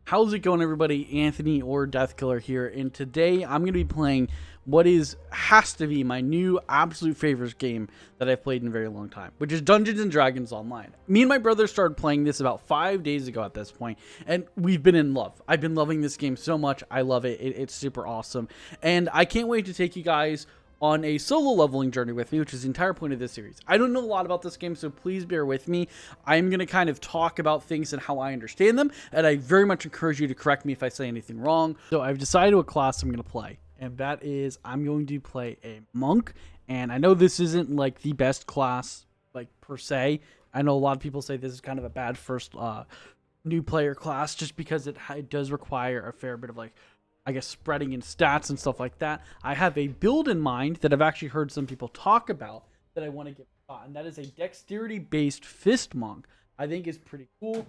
How's it going, everybody? Anthony or Deathkiller here, and today I'm going to be playing what has to be my new absolute favorite game that I've played in a very long time, which is Dungeons and Dragons Online. Me and my brother started playing this about 5 days ago at this point, and we've been in love. I've been loving this game so much. I love it. It's super awesome, and I can't wait to take you guys on a solo leveling journey with me, which is the entire point of this series. I don't know a lot about this game, so please bear with me. I'm going to kind of talk about things and how I understand them, and I very much encourage you to correct me if I say anything wrong. So I've decided what class I'm going to play, and that is I'm going to play a monk, and I know this isn't like the best class, like per se. I know a lot of people say this is kind of a bad first new player class just because it does require a fair bit of I guess spreading in stats and stuff like that. I have a build in mind that I've actually heard some people talk about that I want to give a shot, and that is a dexterity-based fist monk. I think is pretty cool,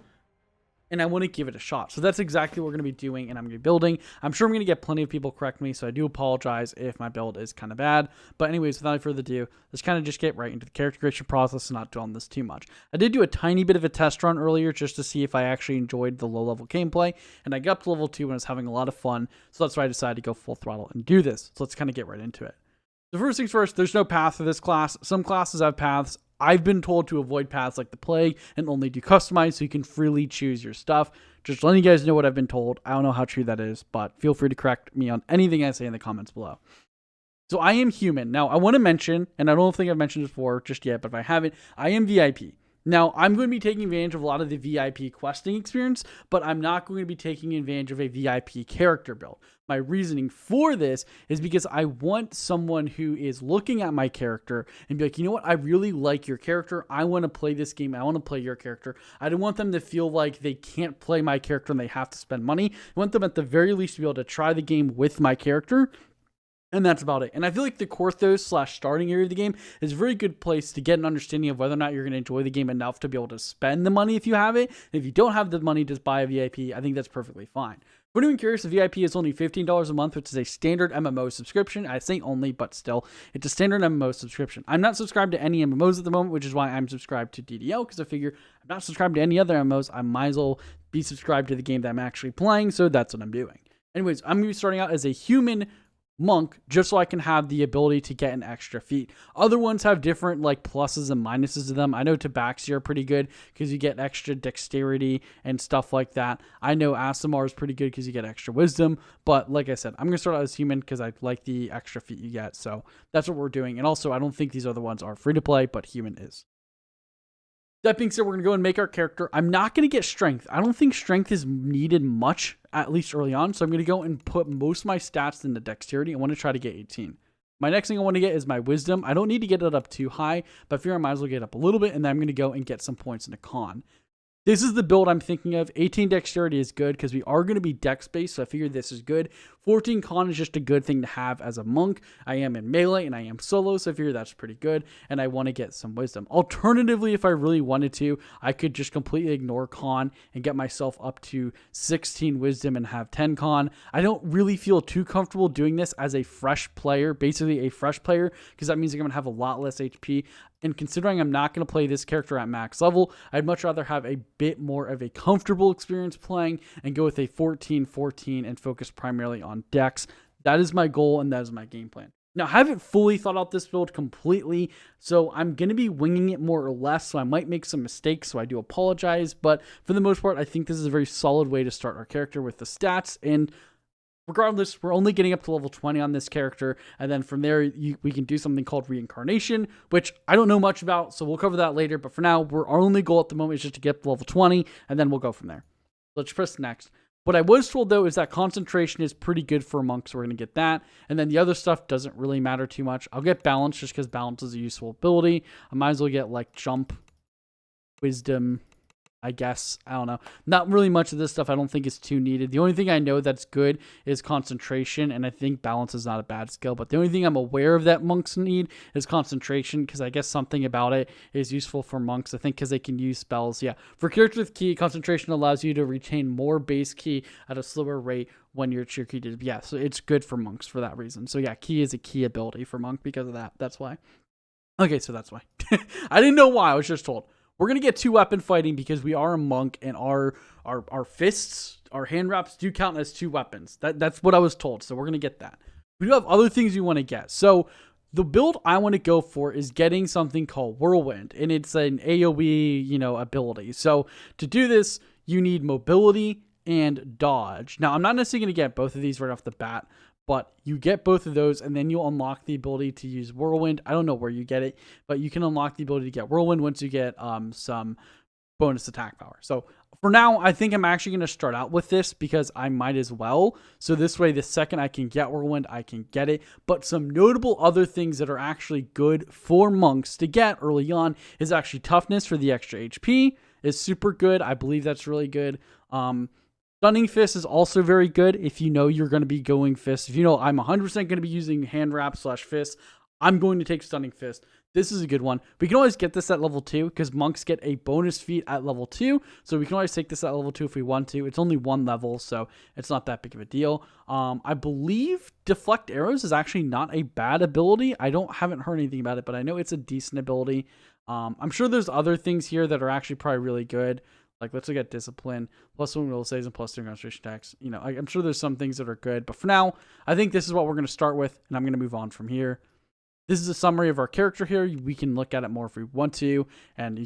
and I want to give it a shot. So that's exactly what we're going to be doing, and I'm going to be building. I'm sure I'm going to get plenty of people correct me, so I do apologize if my build is kind of bad. But anyways, without any further ado, let's kind of just get right into the character creation process and not dwell on this too much. I did do a tiny bit of a test run earlier just to see if I actually enjoyed the low-level gameplay, and I got up to level 2 and I was having a lot of fun, so that's why I decided to go full throttle and do this. So let's kind of get right into it. The first things first, there's no path for this class. Some classes have paths. I've been told to avoid paths like the plague and only do customize so you can freely choose your stuff. Just letting you guys know what I've been told. I don't know how true that is, but feel free to correct me on anything I say in the comments below. So I am human. Now, I want to mention, and I don't think I've mentioned this before just yet, but if I haven't, I am VIP. Now, I'm going to be taking advantage of a lot of the VIP questing experience, but I'm not going to be taking advantage of a VIP character build. My reasoning for this is because I want someone who is looking at my character and be like, you know what, I really like your character. I want to play this game. I want to play your character. I don't want them to feel like they can't play my character and they have to spend money. I want them at the very least to be able to try the game with my character. And that's about it. And I feel like the Korthos / starting area of the game is a very good place to get an understanding of whether or not you're going to enjoy the game enough to be able to spend the money if you have it. And if you don't have the money, just buy a VIP. I think that's perfectly fine. For anyone curious, the VIP is only $15 a month, which is a standard MMO subscription. I say only, but still, it's a standard MMO subscription. I'm not subscribed to any MMOs at the moment, which is why I'm subscribed to DDO, because I figure I'm not subscribed to any other MMOs. I might as well be subscribed to the game that I'm actually playing, so that's what I'm doing. Anyways, I'm going to be starting out as a human monk just so I can have the ability to get an extra feat. Other ones have different pluses and minuses to them. I know Tabaxi are pretty good because you get extra dexterity and stuff like that. I know Asimar is pretty good because you get extra wisdom, but like I said, I'm going to start out as human because I like the extra feat you get, so that's what we're doing. And also, I don't think these other ones are free to play, but human is. That being said, we're going to go and make our character. I'm not going to get strength. I don't think strength is needed much, at least early on. So I'm going to go and put most of my stats into dexterity. I want to try to get 18. My next thing I want to get is my wisdom. I don't need to get it up too high, but I figure I might as well get up a little bit, and then I'm going to go and get some points into con. This is the build I'm thinking of. 18 dexterity is good because we are going to be dex-based, so I figured this is good. 14 con is just a good thing to have as a monk. I am in melee and I am solo, so I figure that's pretty good, and I want to get some wisdom. Alternatively, if I really wanted to, I could just completely ignore con and get myself up to 16 wisdom and have 10 con. I don't really feel too comfortable doing this as a fresh player, basically a fresh player, because that means I'm going to have a lot less HP. And considering I'm not going to play this character at max level, I'd much rather have a bit more of a comfortable experience playing and go with a 14-14 and focus primarily on dex. That is my goal, and that is my game plan. Now, I haven't fully thought out this build completely, so I'm going to be winging it more or less, so I might make some mistakes, so I do apologize. But for the most part, I think this is a very solid way to start our character with the stats, and regardless, we're only getting up to level 20 on this character, and then from there, we can do something called reincarnation, which I don't know much about, so we'll cover that later. But for now, our only goal at the moment is just to get up to level 20, and then we'll go from there. Let's press next. What I was told, though, is that concentration is pretty good for a monk, so we're going to get that. And then the other stuff doesn't really matter too much. I'll get balance just because balance is a useful ability. I might as well get jump, wisdom, I guess. I don't know. Not really much of this stuff I don't think is too needed. The only thing I know that's good is concentration, and I think balance is not a bad skill. But the only thing I'm aware of that monks need is concentration, because I guess something about it is useful for monks. I think because they can use spells. Yeah. For characters with ki, concentration allows you to retain more base ki at a slower rate when your ki does. Yeah, so it's good for monks for that reason. So yeah, ki is a key ability for monk because of that. That's why. Okay, so that's why. I didn't know why. I was just told. We're going to get 2-weapon fighting because we are a monk, and our fists, our hand wraps do count as 2 weapons. That's what I was told, so we're going to get that. We do have other things we want to get. So the build I want to go for is getting something called Whirlwind, and it's an AoE, ability. So to do this, you need mobility and dodge. Now, I'm not necessarily going to get both of these right off the bat, but you get both of those, and then you'll unlock the ability to use Whirlwind. I don't know where you get it, but you can unlock the ability to get Whirlwind once you get some bonus attack power. So for now, I think I'm actually going to start out with this because I might as well. So this way, the second I can get Whirlwind, I can get it. But some notable other things that are actually good for monks to get early on is actually toughness for the extra HP is super good. I believe that's really good. Stunning Fist is also very good if you know you're going to be going Fist. If you know I'm 100% going to be using hand wrap / fist, I'm going to take Stunning Fist. This is a good one. We can always get this at level 2 because monks get a bonus feat at level 2. So we can always take this at level 2 if we want to. It's only 1 level, so it's not that big of a deal. I believe Deflect Arrows is actually not a bad ability. I haven't heard anything about it, but I know it's a decent ability. I'm sure there's other things here that are actually probably really good. Like, let's look at Discipline, +1 will saves and +2 concentration attacks. I'm sure there's some things that are good. But for now, I think this is what we're going to start with, and I'm going to move on from here. This is a summary of our character here. We can look at it more if we want to, and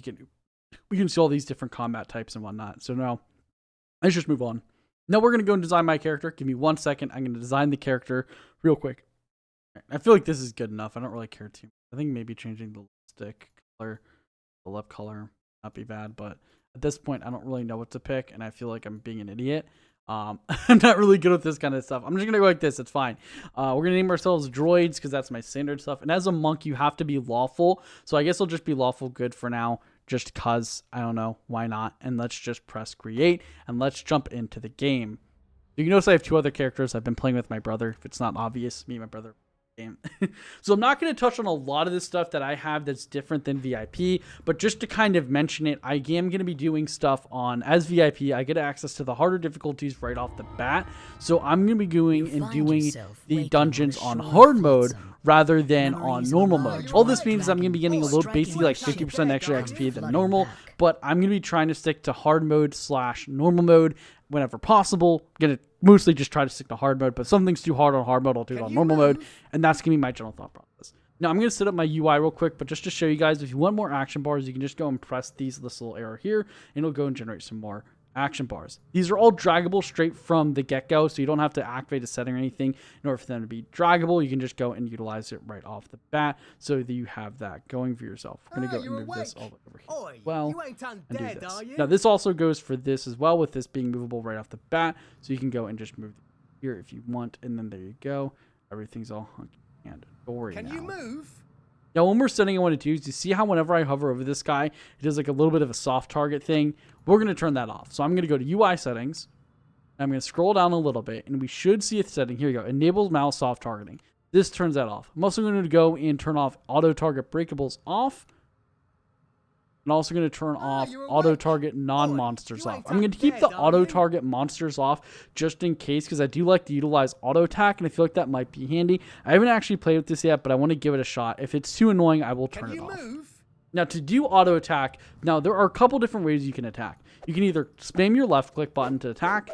we can see all these different combat types and whatnot. So now, let's just move on. Now we're going to go and design my character. Give me 1 second. I'm going to design the character real quick. I feel like this is good enough. I don't really care too much. I think maybe changing the lipstick color, the lip color, not be bad, but at this point, I don't really know what to pick, and I feel like I'm being an idiot. I'm not really good with this kind of stuff. I'm just going to go like this. It's fine. We're going to name ourselves droids because that's my standard stuff. And as a monk, you have to be lawful. So I guess I'll just be lawful good for now just because, I don't know, why not? And let's just press create, and let's jump into the game. You can notice I have 2 other characters. I've been playing with my brother. If it's not obvious, me and my brother. So I'm not going to touch on a lot of this stuff that I have that's different than VIP, but just to kind of mention it, I am going to be doing stuff as VIP. I get access to the harder difficulties right off the bat, so I'm going to be doing the dungeons on hard mode rather than on normal mode. All this means is I'm going to be getting a little, basically like 50% extra XP than normal, but I'm going to be trying to stick to hard mode / normal mode whenever possible. I'm going to mostly just try to stick to hard mode, but some things too hard on hard mode, I'll do it on normal mode, and that's going to be my general thought process. Now, I'm going to set up my UI real quick, but just to show you guys, if you want more action bars, you can just go and press this little arrow here, and it'll go and generate some more action bars. These are all draggable straight from the get-go, so you don't have to activate a setting or anything in order for them to be draggable. You can just go and utilize it right off the bat so that you have that going for yourself. We're going to go and move this all the way over here as well and do this. Now, this also goes for this as well, with this being movable right off the bat, so you can go and just move here if you want, and then there you go. Everything's all hunky and dory now. Can you move? Now, one more setting I want to do is you see how whenever I hover over this guy, it does like a little bit of a soft target thing. We're going to turn that off. So I'm going to go to UI settings. I'm going to scroll down a little bit, and we should see a setting. Here you go. Enable mouse soft targeting. This turns that off. I'm also going to go and turn off auto target breakables off. I'm also going to turn off auto target non-monsters off. I'm going to keep the auto target monsters off just in case, because I do like to utilize auto attack, and I feel like that might be handy. I haven't actually played with this yet, but I want to give it a shot. If it's too annoying, I will turn it off. Now, to do auto attack, now there are a couple different ways you can attack. You can either spam your left click button to attack.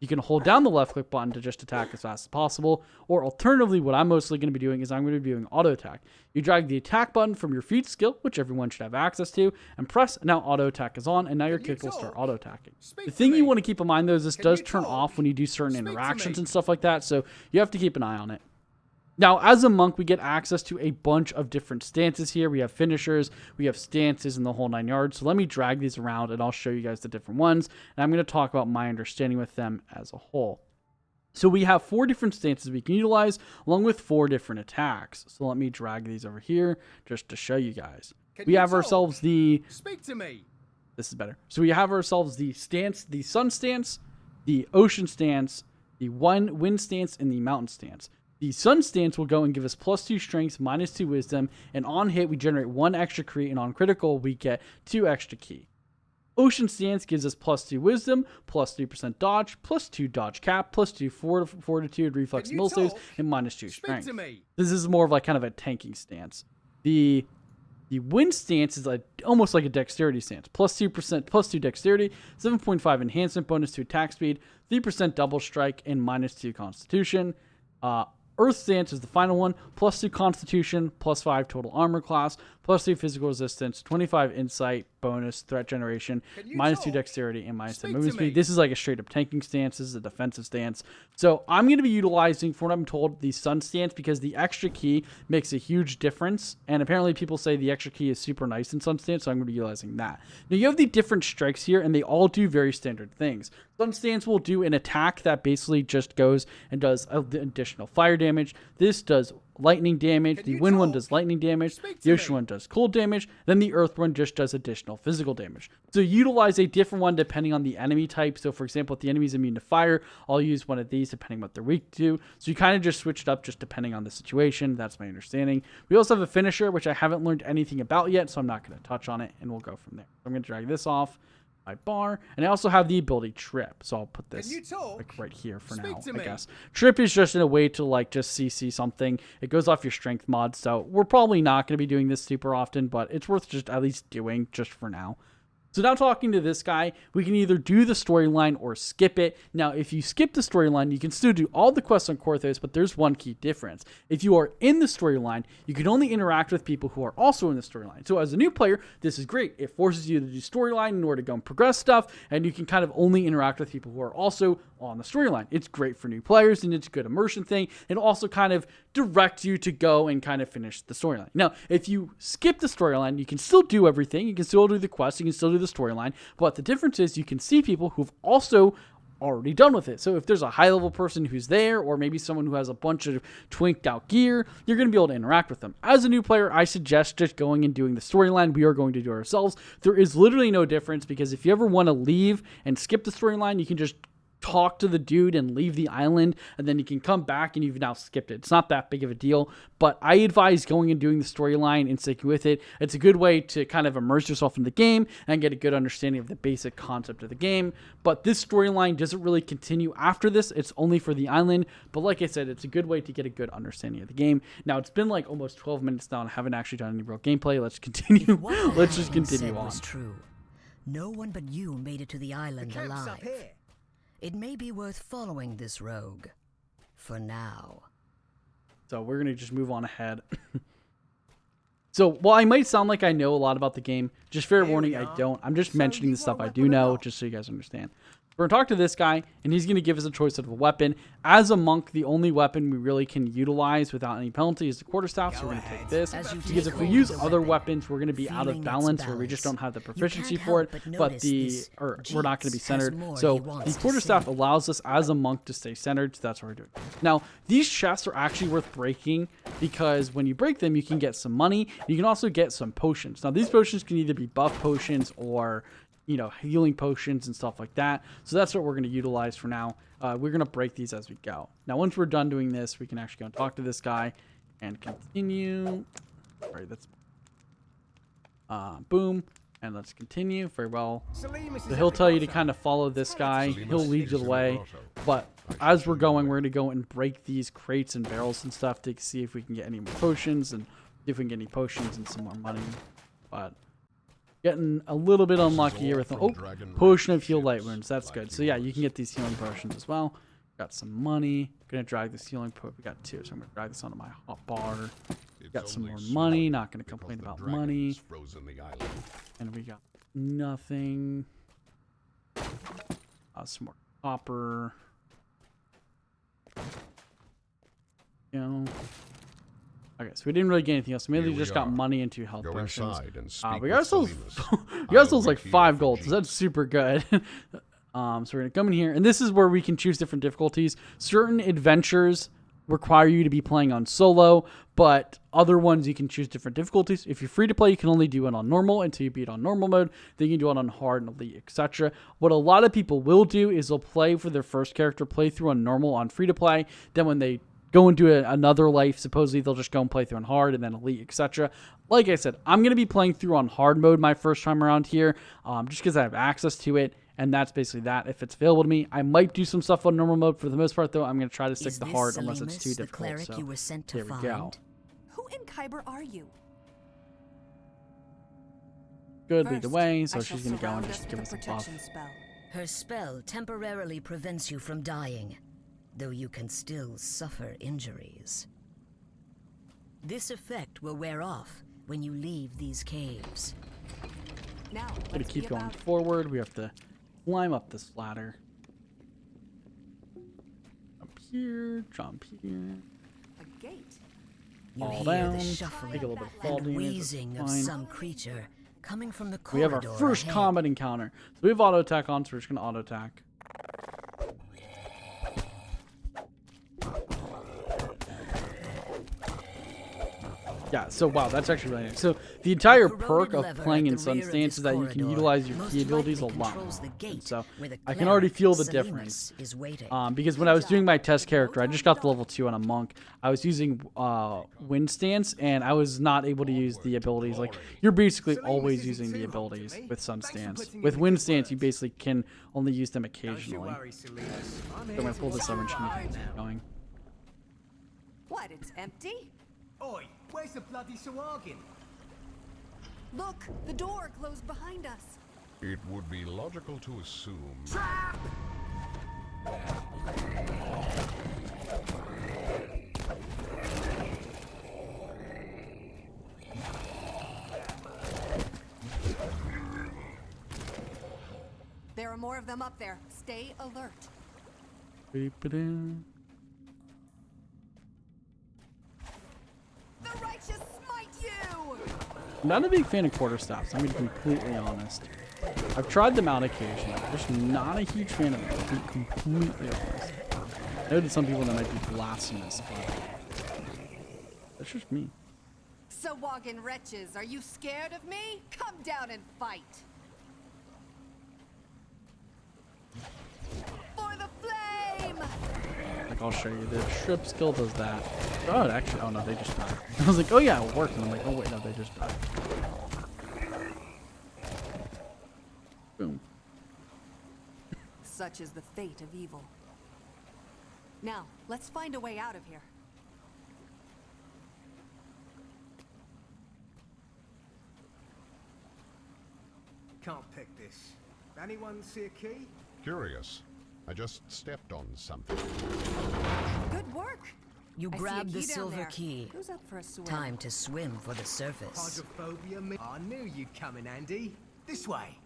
You can hold down the left click button to just attack as fast as possible. Or alternatively, what I'm mostly going to be doing is I'm going to be doing auto attack. You drag the attack button from your feat skill, which everyone should have access to, and press, and now auto attack is on, and now your kick will start auto attacking. The thing you want to keep in mind though is this does turn off when you do certain interactions and stuff like that, so you have to keep an eye on it. Now, as a monk, we get access to a bunch of different stances here. We have finishers, we have stances, and the whole 9 yards. So let me drag these around, and I'll show you guys the different ones. And I'm going to talk about my understanding with them as a whole. So we have 4 different stances we can utilize, along with 4 different attacks. So let me drag these over here just to show you guys. We have ourselves the... Speak to me. This is better. So we have ourselves the stance, the sun stance, the ocean stance, the wind stance, and the mountain stance. The sun stance will go and give us +2 strength, -2 wisdom, and on hit we generate 1 extra crit, and on critical we get 2 extra ki. Ocean stance gives us +2 wisdom, +3% dodge, +2 dodge cap, +2 fortitude, reflex saves, and -2 strength. This is more of like kind of a tanking stance. The The wind stance is almost like a dexterity stance. +2%, +2 dexterity, 7.5 enhancement bonus to attack speed, 3% double strike, and -2 constitution. Earth stance is the final one. +2 constitution, +5 total armor class, +2 physical resistance, 25 insight bonus, threat generation, -2 dexterity, and -10 movement speed. This is like a straight up tanking stance. This is a defensive stance. So I'm going to be utilizing, from what I'm told, the sun stance because the extra key makes a huge difference. And apparently people say the extra key is super nice in sun stance, so I'm going to be utilizing that. Now you have the different strikes here, and they all do very standard things. Sun stance will do an attack that basically just goes and does additional fire damage. This does lightning damage. The wind one does lightning damage. The ocean one does cold damage. Then the earth one just does additional physical damage. So utilize a different one depending on the enemy type. So for example, if the enemy is immune to fire, I'll use one of these depending on what they're weak to. So you kind of just switch it up just depending on the situation. That's my understanding. We also have a finisher, which I haven't learned anything about yet, so I'm not going to touch on it, and we'll go from there. I'm going to drag this off my bar, and I also have the ability Trip, so I'll put this like right here for now, I guess. Trip is just in a way to like just CC something. It goes off your strength mod, so we're probably not going to be doing this super often, but it's worth just at least doing just for now. So now talking to this guy, we can either do the storyline or skip it. Now, if you skip the storyline, you can still do all the quests on Korthos, but there's one key difference. If you are in the storyline, you can only interact with people who are also in the storyline. So as a new player, this is great. It forces you to do storyline in order to go and progress stuff, and you can kind of only interact with people who are also on the storyline. It's great for new players, and it's a good immersion thing. It also kind of directs you to go and kind of finish the storyline. Now, if you skip the storyline, you can still do everything. You can still do the quests. You can still do the storyline. But the difference is you can see people who've also already done with it. So if there's a high level person who's there, or maybe someone who has a bunch of twinked out gear, you're going to be able to interact with them. As a new player, I suggest just going and doing the storyline. We are going to do it ourselves. There is literally no difference, because if you ever want to leave and skip the storyline, you can just talk to the dude and leave the island, and then you can come back and you've now skipped it. It's not that big of a deal, but I advise going and doing the storyline and sticking with it. It's a good way to kind of immerse yourself in the game and get a good understanding of the basic concept of the game. But this storyline doesn't really continue after this. It's only for the island, but like I said, it's a good way to get a good understanding of the game. Now, it's been like almost 12 minutes now and I haven't actually done any real gameplay. Let's continue. Let's just continue on. Was true. No one but you made it to the island alive. It may be worth following this rogue for now. So we're going to just move on ahead. So while I might sound like I know a lot about the game, just fair warning, I don't. I'm just mentioning the stuff I do know, just so you guys understand. We're going to talk to this guy, and he's going to give us a choice of a weapon. As a monk, the only weapon we really can utilize without any penalty is the quarterstaff, so we're going to take this. Because if we use other weapons, we're going to be out of balance, where we just don't have the proficiency for it, but we're not going to be centered. So the quarterstaff allows us as a monk to stay centered, so that's what we're doing. Now, these chests are actually worth breaking, because when you break them, you can get some money. You can also get some potions. Now, these potions can either be buff potions or, you know, healing potions and stuff like that. So that's what we're going to utilize for now. We're going to break these as we go. Now, once we're done doing this, we can actually go and talk to this guy and continue. All right, that's boom. And let's continue. Very well. So he'll tell you to kind of follow this guy. He'll lead you the way. But as we're going, we're going to go and break these crates and barrels and stuff to see if we can get any more potions and see if we can get any potions and some more money. But getting a little bit unlucky here with potion of heal light wounds. That's good. So yeah, you can get these healing potions as well. Got some money. Gonna drag this healing potion. We got 2, so I'm gonna drag this onto my hot bar. Got some more money. Not gonna complain about money. And we got nothing. Some more copper. You know. Okay, so we didn't really get anything else. Mainly just got money into health potions. We got ourselves like 5 gold, so that's super good. So we're gonna come in here, and this is where we can choose different difficulties. Certain adventures require you to be playing on solo, but other ones you can choose different difficulties. If you're free to play, you can only do it on normal until you beat it on normal mode. Then you can do it on hard and elite, etc. What a lot of people will do is they'll play for their first character playthrough on normal on free to play. Then when they go into another life, supposedly they'll just go and play through on hard and then elite, etc. Like I said, I'm going to be playing through on hard mode my first time around here, just because I have access to it, and that's basically that. If it's available to me, I might do some stuff on normal mode. For the most part, though, I'm going to try to stick to hard unless it's too difficult. So, here we go. Who in Kyber are you? good, lead the First, way, so I she's shall gonna go and surround just us give with us a a buff. protection spell. Her spell temporarily prevents you from dying, though you can still suffer injuries. This effect will wear off when you leave these caves. Now, Gotta let's keep be going about forward. We have to climb up this ladder. Jump here, jump here. a gate. You Fall hear down. the Take shuffling a little bit of fall and damage. wheezing That's of fine. some creature coming from the We have corridor our first ahead. combat encounter. So we have auto attack on, so we're just gonna auto attack. Yeah, so wow, that's actually really nice. So the entire perk of playing in Sun Stance is that you can utilize your key abilities a lot more. And so I can already feel the difference. Because when I was doing my test character, I just got to level 2 on a monk. I was using Wind Stance, and I was not able to use the abilities. Like, you're basically always using the abilities with Sun Stance. With Wind Stance, you basically can only use them occasionally. So I'm going to pull this over and just gonna keep going. What? It's empty? Oi, where's the bloody Sahuagin? Look, the door closed behind us. It would be logical to assume. There are more of them up there. Stay alert. Beep-a-doo. The righteous smite you! Not a big fan of quarterstaffs, I'm going to be completely honest. I've tried them out occasionally. I'm just not a huge fan of them, to be completely honest. I know to some people that might be blasphemous, but that's just me. Sahuagin wretches, are you scared of me? Come down and fight! For the flame! Like, I'll show you. The strip skill does that. Oh, it actually, oh no, they just died. I was like, oh yeah, it worked. And I'm like, oh wait, no, they just died. Boom. Such is the fate of evil. Now, let's find a way out of here. Can't pick this. Anyone see a key? Curious. I just stepped on something. Good work! You I see a grab the key down silver there. key. Who's up for a swim? Time to swim for the surface. Hydrophobia me. I knew you'd come in handy. This way.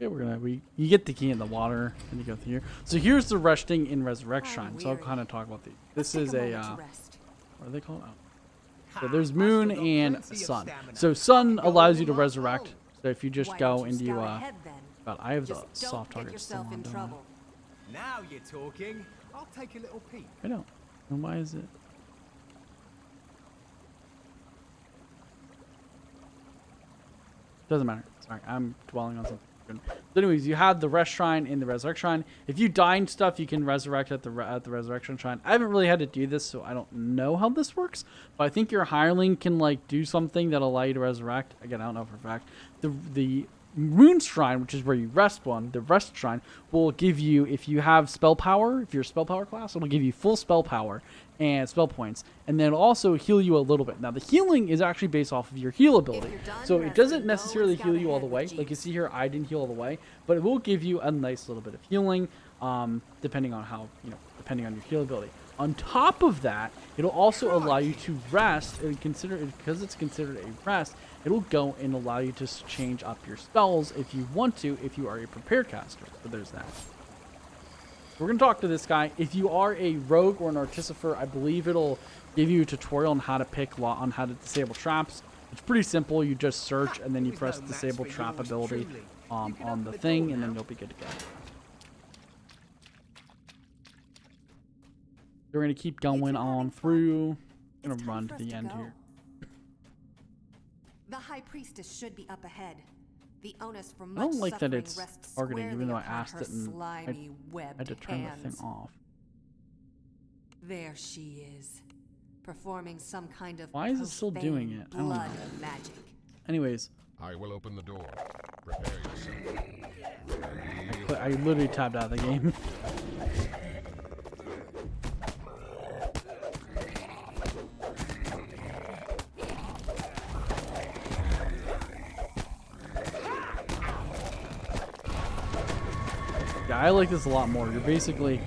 Okay, you get the key in the water, and you go through here. So here's the resting in Resurrect Shrine. So I'll kind of talk about the. This is a. What are they called? Oh. So there's Moon and Sun. So Sun allows you to resurrect. So if you just go into God, I have the soft target still on, don't I? Now you're talking. I'll take a little peek. I don't. And why is it? Doesn't matter. Sorry, I'm dwelling on something. So anyways, you have the Rest Shrine and the Resurrect Shrine. If you die and stuff, you can resurrect at the Resurrection Shrine. I haven't really had to do this, so I don't know how this works. But I think your hireling can like do something that'll allow you to resurrect. Again, I don't know for a fact. The Rune Shrine, which is where you rest the Rest Shrine, will give you, if you have spell power, if you're a spell power class, it'll give you full spell power and spell points, and then it'll also heal you a little bit. Now, the healing is actually based off of your heal ability, so it doesn't necessarily heal you all the way. Like you see here, I didn't heal all the way, but it will give you a nice little bit of healing, depending on how, depending on your heal ability. On top of that, it'll also allow you to rest, and consider it, because it's considered a rest, it'll go and allow you to change up your spells if you want to, if you are a prepared caster. So there's that. We're going to talk to this guy. If you are a rogue or an artificer, I believe it'll give you a tutorial on how to on how to disable traps. It's pretty simple. You just search and then you press disable trap ability on the thing, and then you'll be good to go. We're going to keep going on through. I'm going to run to the end here. The High Priestess should be up ahead. The onus for I much don't like that suffering it's rests targeting, even squarely though I upon asked her it and I slimy, had to webbed turn the hands. thing off. There she is, performing some kind of Why is it still doing it? I don't know. blood magic. Anyways, I will open the door. Prepare yourself. I literally tapped out of the game. I like this a lot more. You're basically,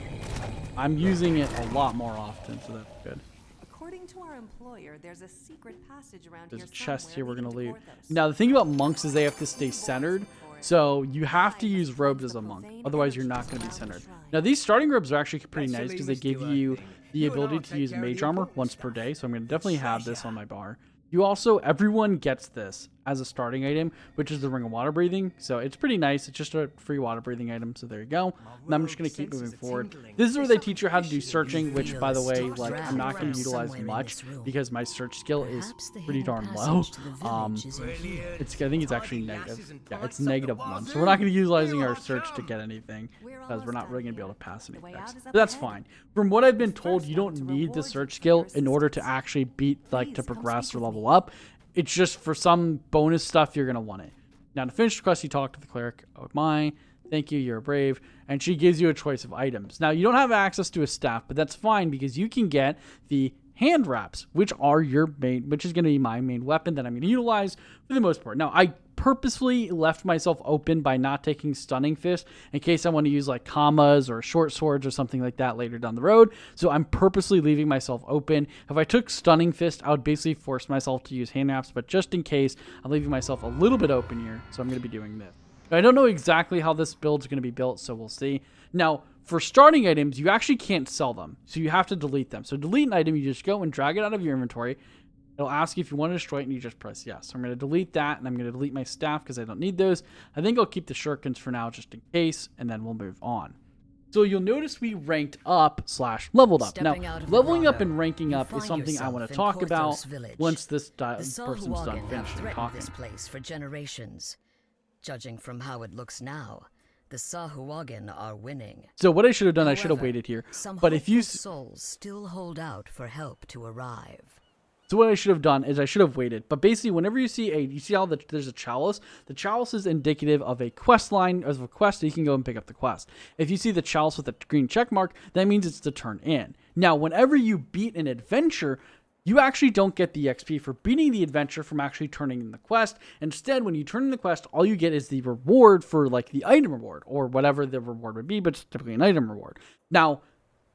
I'm using it a lot more often, so that's good. According to our employer, there's a secret passage around There's here a chest here we're somewhere gonna leading leave. to Porthos. Now the thing about monks is they have to stay centered, so you have to use robes as a monk, otherwise you're not going to be centered. Now these starting robes are actually pretty nice because they give you the ability to use mage armor once per day, so I'm going to definitely have this on my bar. You also, everyone gets this as a starting item, which is the Ring of Water Breathing. So it's pretty nice. It's just a free water breathing item. So there you go. And I'm just going to keep moving forward. This is where they teach you how to do searching, which, by the way, like I'm not going to utilize much because my search skill is pretty darn low. I think it's actually negative. Yeah, it's -1. So we're not going to be utilizing our search to get anything because we're not really going to be able to pass any checks. But that's fine. From what I've been told, you don't need the search skill in order to actually beat, like, to progress or level up. It's just for some bonus stuff you're going to want it. Now to finish the quest, you talk to the cleric. Oh my, thank you, you're brave. And she gives you a choice of items. Now you don't have access to a staff, but that's fine because you can get the hand wraps, which are your main, which is going to be my main weapon that I'm going to utilize for the most part. Now I purposely left myself open by not taking Stunning Fist in case I want to use like commas or short swords or something like that later down the road. So I'm purposely leaving myself open. If I took Stunning Fist, I would basically force myself to use hand wraps, but just in case, I'm leaving myself a little bit open here. So I'm going to be doing this. I don't know exactly how this build is going to be built, so we'll see. Now, for starting items, you actually can't sell them, so you have to delete them. So delete an item, you just go and drag it out of your inventory. It'll ask you if you want to destroy it, and you just press yes. So I'm going to delete that, and I'm going to delete my staff because I don't need those. I think I'll keep the shurikens for now just in case, and then we'll move on. So you'll notice we ranked up / leveled up. Now, leveling up and ranking up is something I want to talk about once this person's done finishing talking. This place for generations. Judging from how it looks now, the Sahuagin are winning. So what I should have done, I should have waited here. But if you souls still hold out for help to arrive. So what I should have done is I should have waited. But basically, whenever you see how there's a chalice. The chalice is indicative of a quest line, of a quest, so you can go and pick up the quest. If you see the chalice with a green check mark, that means it's to turn in. Now, whenever you beat an adventure, you actually don't get the XP for beating the adventure from actually turning in the quest. Instead, when you turn in the quest, all you get is the reward for like the item reward or whatever the reward would be, but it's typically an item reward. Now,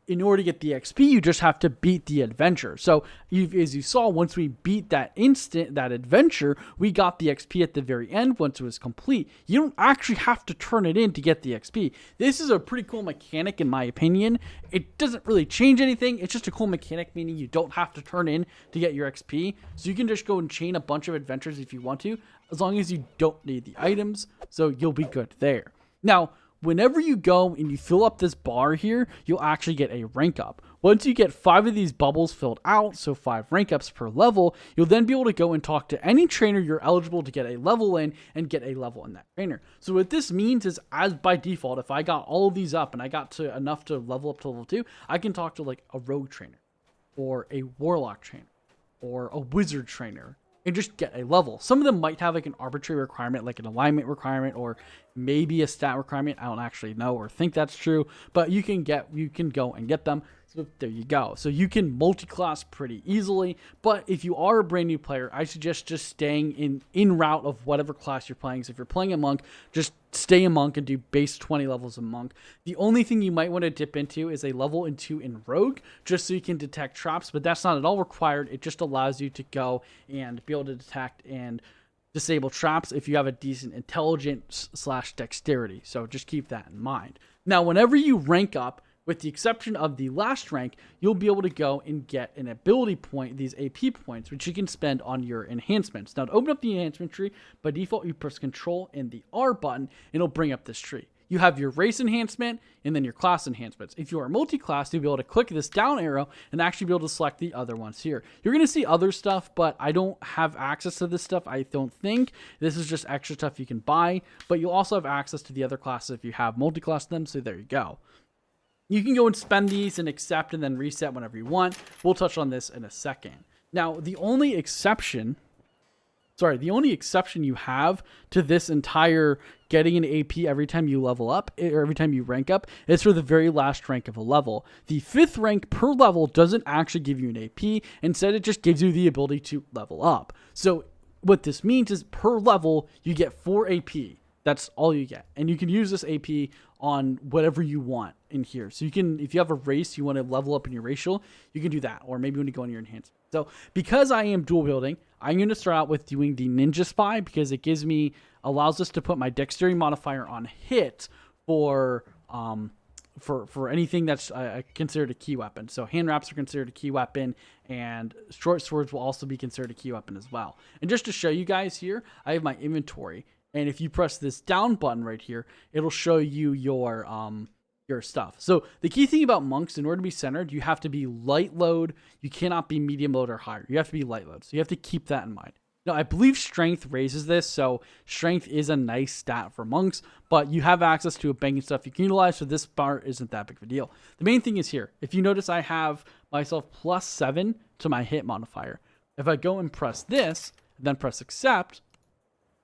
in order to get the XP, you just have to beat the adventure. So as you saw, once we beat that adventure, we got the XP at the very end once it was complete. You don't actually have to turn it in to get the XP. This is a pretty cool mechanic in my opinion. It doesn't really change anything. It's just a cool mechanic, meaning you don't have to turn in to get your XP. So you can just go and chain a bunch of adventures if you want to, as long as you don't need the items. So you'll be good there. Now, whenever you go and you fill up this bar here, you'll actually get a rank up. Once you get 5 of these bubbles filled out, so 5 rank ups per level, you'll then be able to go and talk to any trainer you're eligible to get a level in and get a level in that trainer. So what this means is, as by default, if I got all of these up and I got to enough to level up to level 2, I can talk to like a rogue trainer or a warlock trainer or a wizard trainer and just get a level. Some of them might have like an arbitrary requirement, like an alignment requirement, or maybe a stat requirement. I don't actually know or think that's true, but you can go and get them. So there you go. So you can multi-class pretty easily, but if you are a brand new player, I suggest just staying in route of whatever class you're playing. So if you're playing a monk, just stay a monk and do base 20 levels of monk. The only thing you might want to dip into is a level 2 in rogue, just so you can detect traps, but that's not at all required. It just allows you to go and be able to detect and disable traps if you have a decent intelligence / dexterity. So just keep that in mind. Now, whenever you rank up, with the exception of the last rank, you'll be able to go and get an ability point, these AP points, which you can spend on your enhancements. Now, to open up the enhancement tree, by default, you press Control and the R button, and it'll bring up this tree. You have your race enhancement and then your class enhancements. If you are multi-class, you'll be able to click this down arrow and actually be able to select the other ones here. You're going to see other stuff, but I don't have access to this stuff, I don't think. This is just extra stuff you can buy, but you'll also have access to the other classes if you have multi-class them, so there you go. You can go and spend these and accept and then reset whenever you want. We'll touch on this in a second. Now, the only exception you have to this entire getting an AP every time you level up or every time you rank up is for the very last rank of a level. The 5th rank per level doesn't actually give you an AP. Instead, it just gives you the ability to level up. So what this means is per level, you get 4 AP. That's all you get. And you can use this AP on whatever you want in here. So you can, if you have a race, you want to level up in your racial, you can do that. Or maybe when you go in your enhancement. So because I am dual wielding, I'm going to start out with doing the Ninja Spy because it allows us to put my dexterity modifier on hit for anything that's considered a key weapon. So hand wraps are considered a key weapon, and short swords will also be considered a key weapon as well. And just to show you guys here, I have my inventory, and if you press this down button right here, it'll show you your stuff. So the key thing about monks, in order to be centered, you have to be light load. You cannot be medium load or higher. You have to be light load. So you have to keep that in mind. Now, I believe strength raises this, so strength is a nice stat for monks, but you have access to a bank and stuff you can utilize, so this part isn't that big of a deal. The main thing is here. If you notice, I have myself +7 to my hit modifier. If I go and press this, then press accept,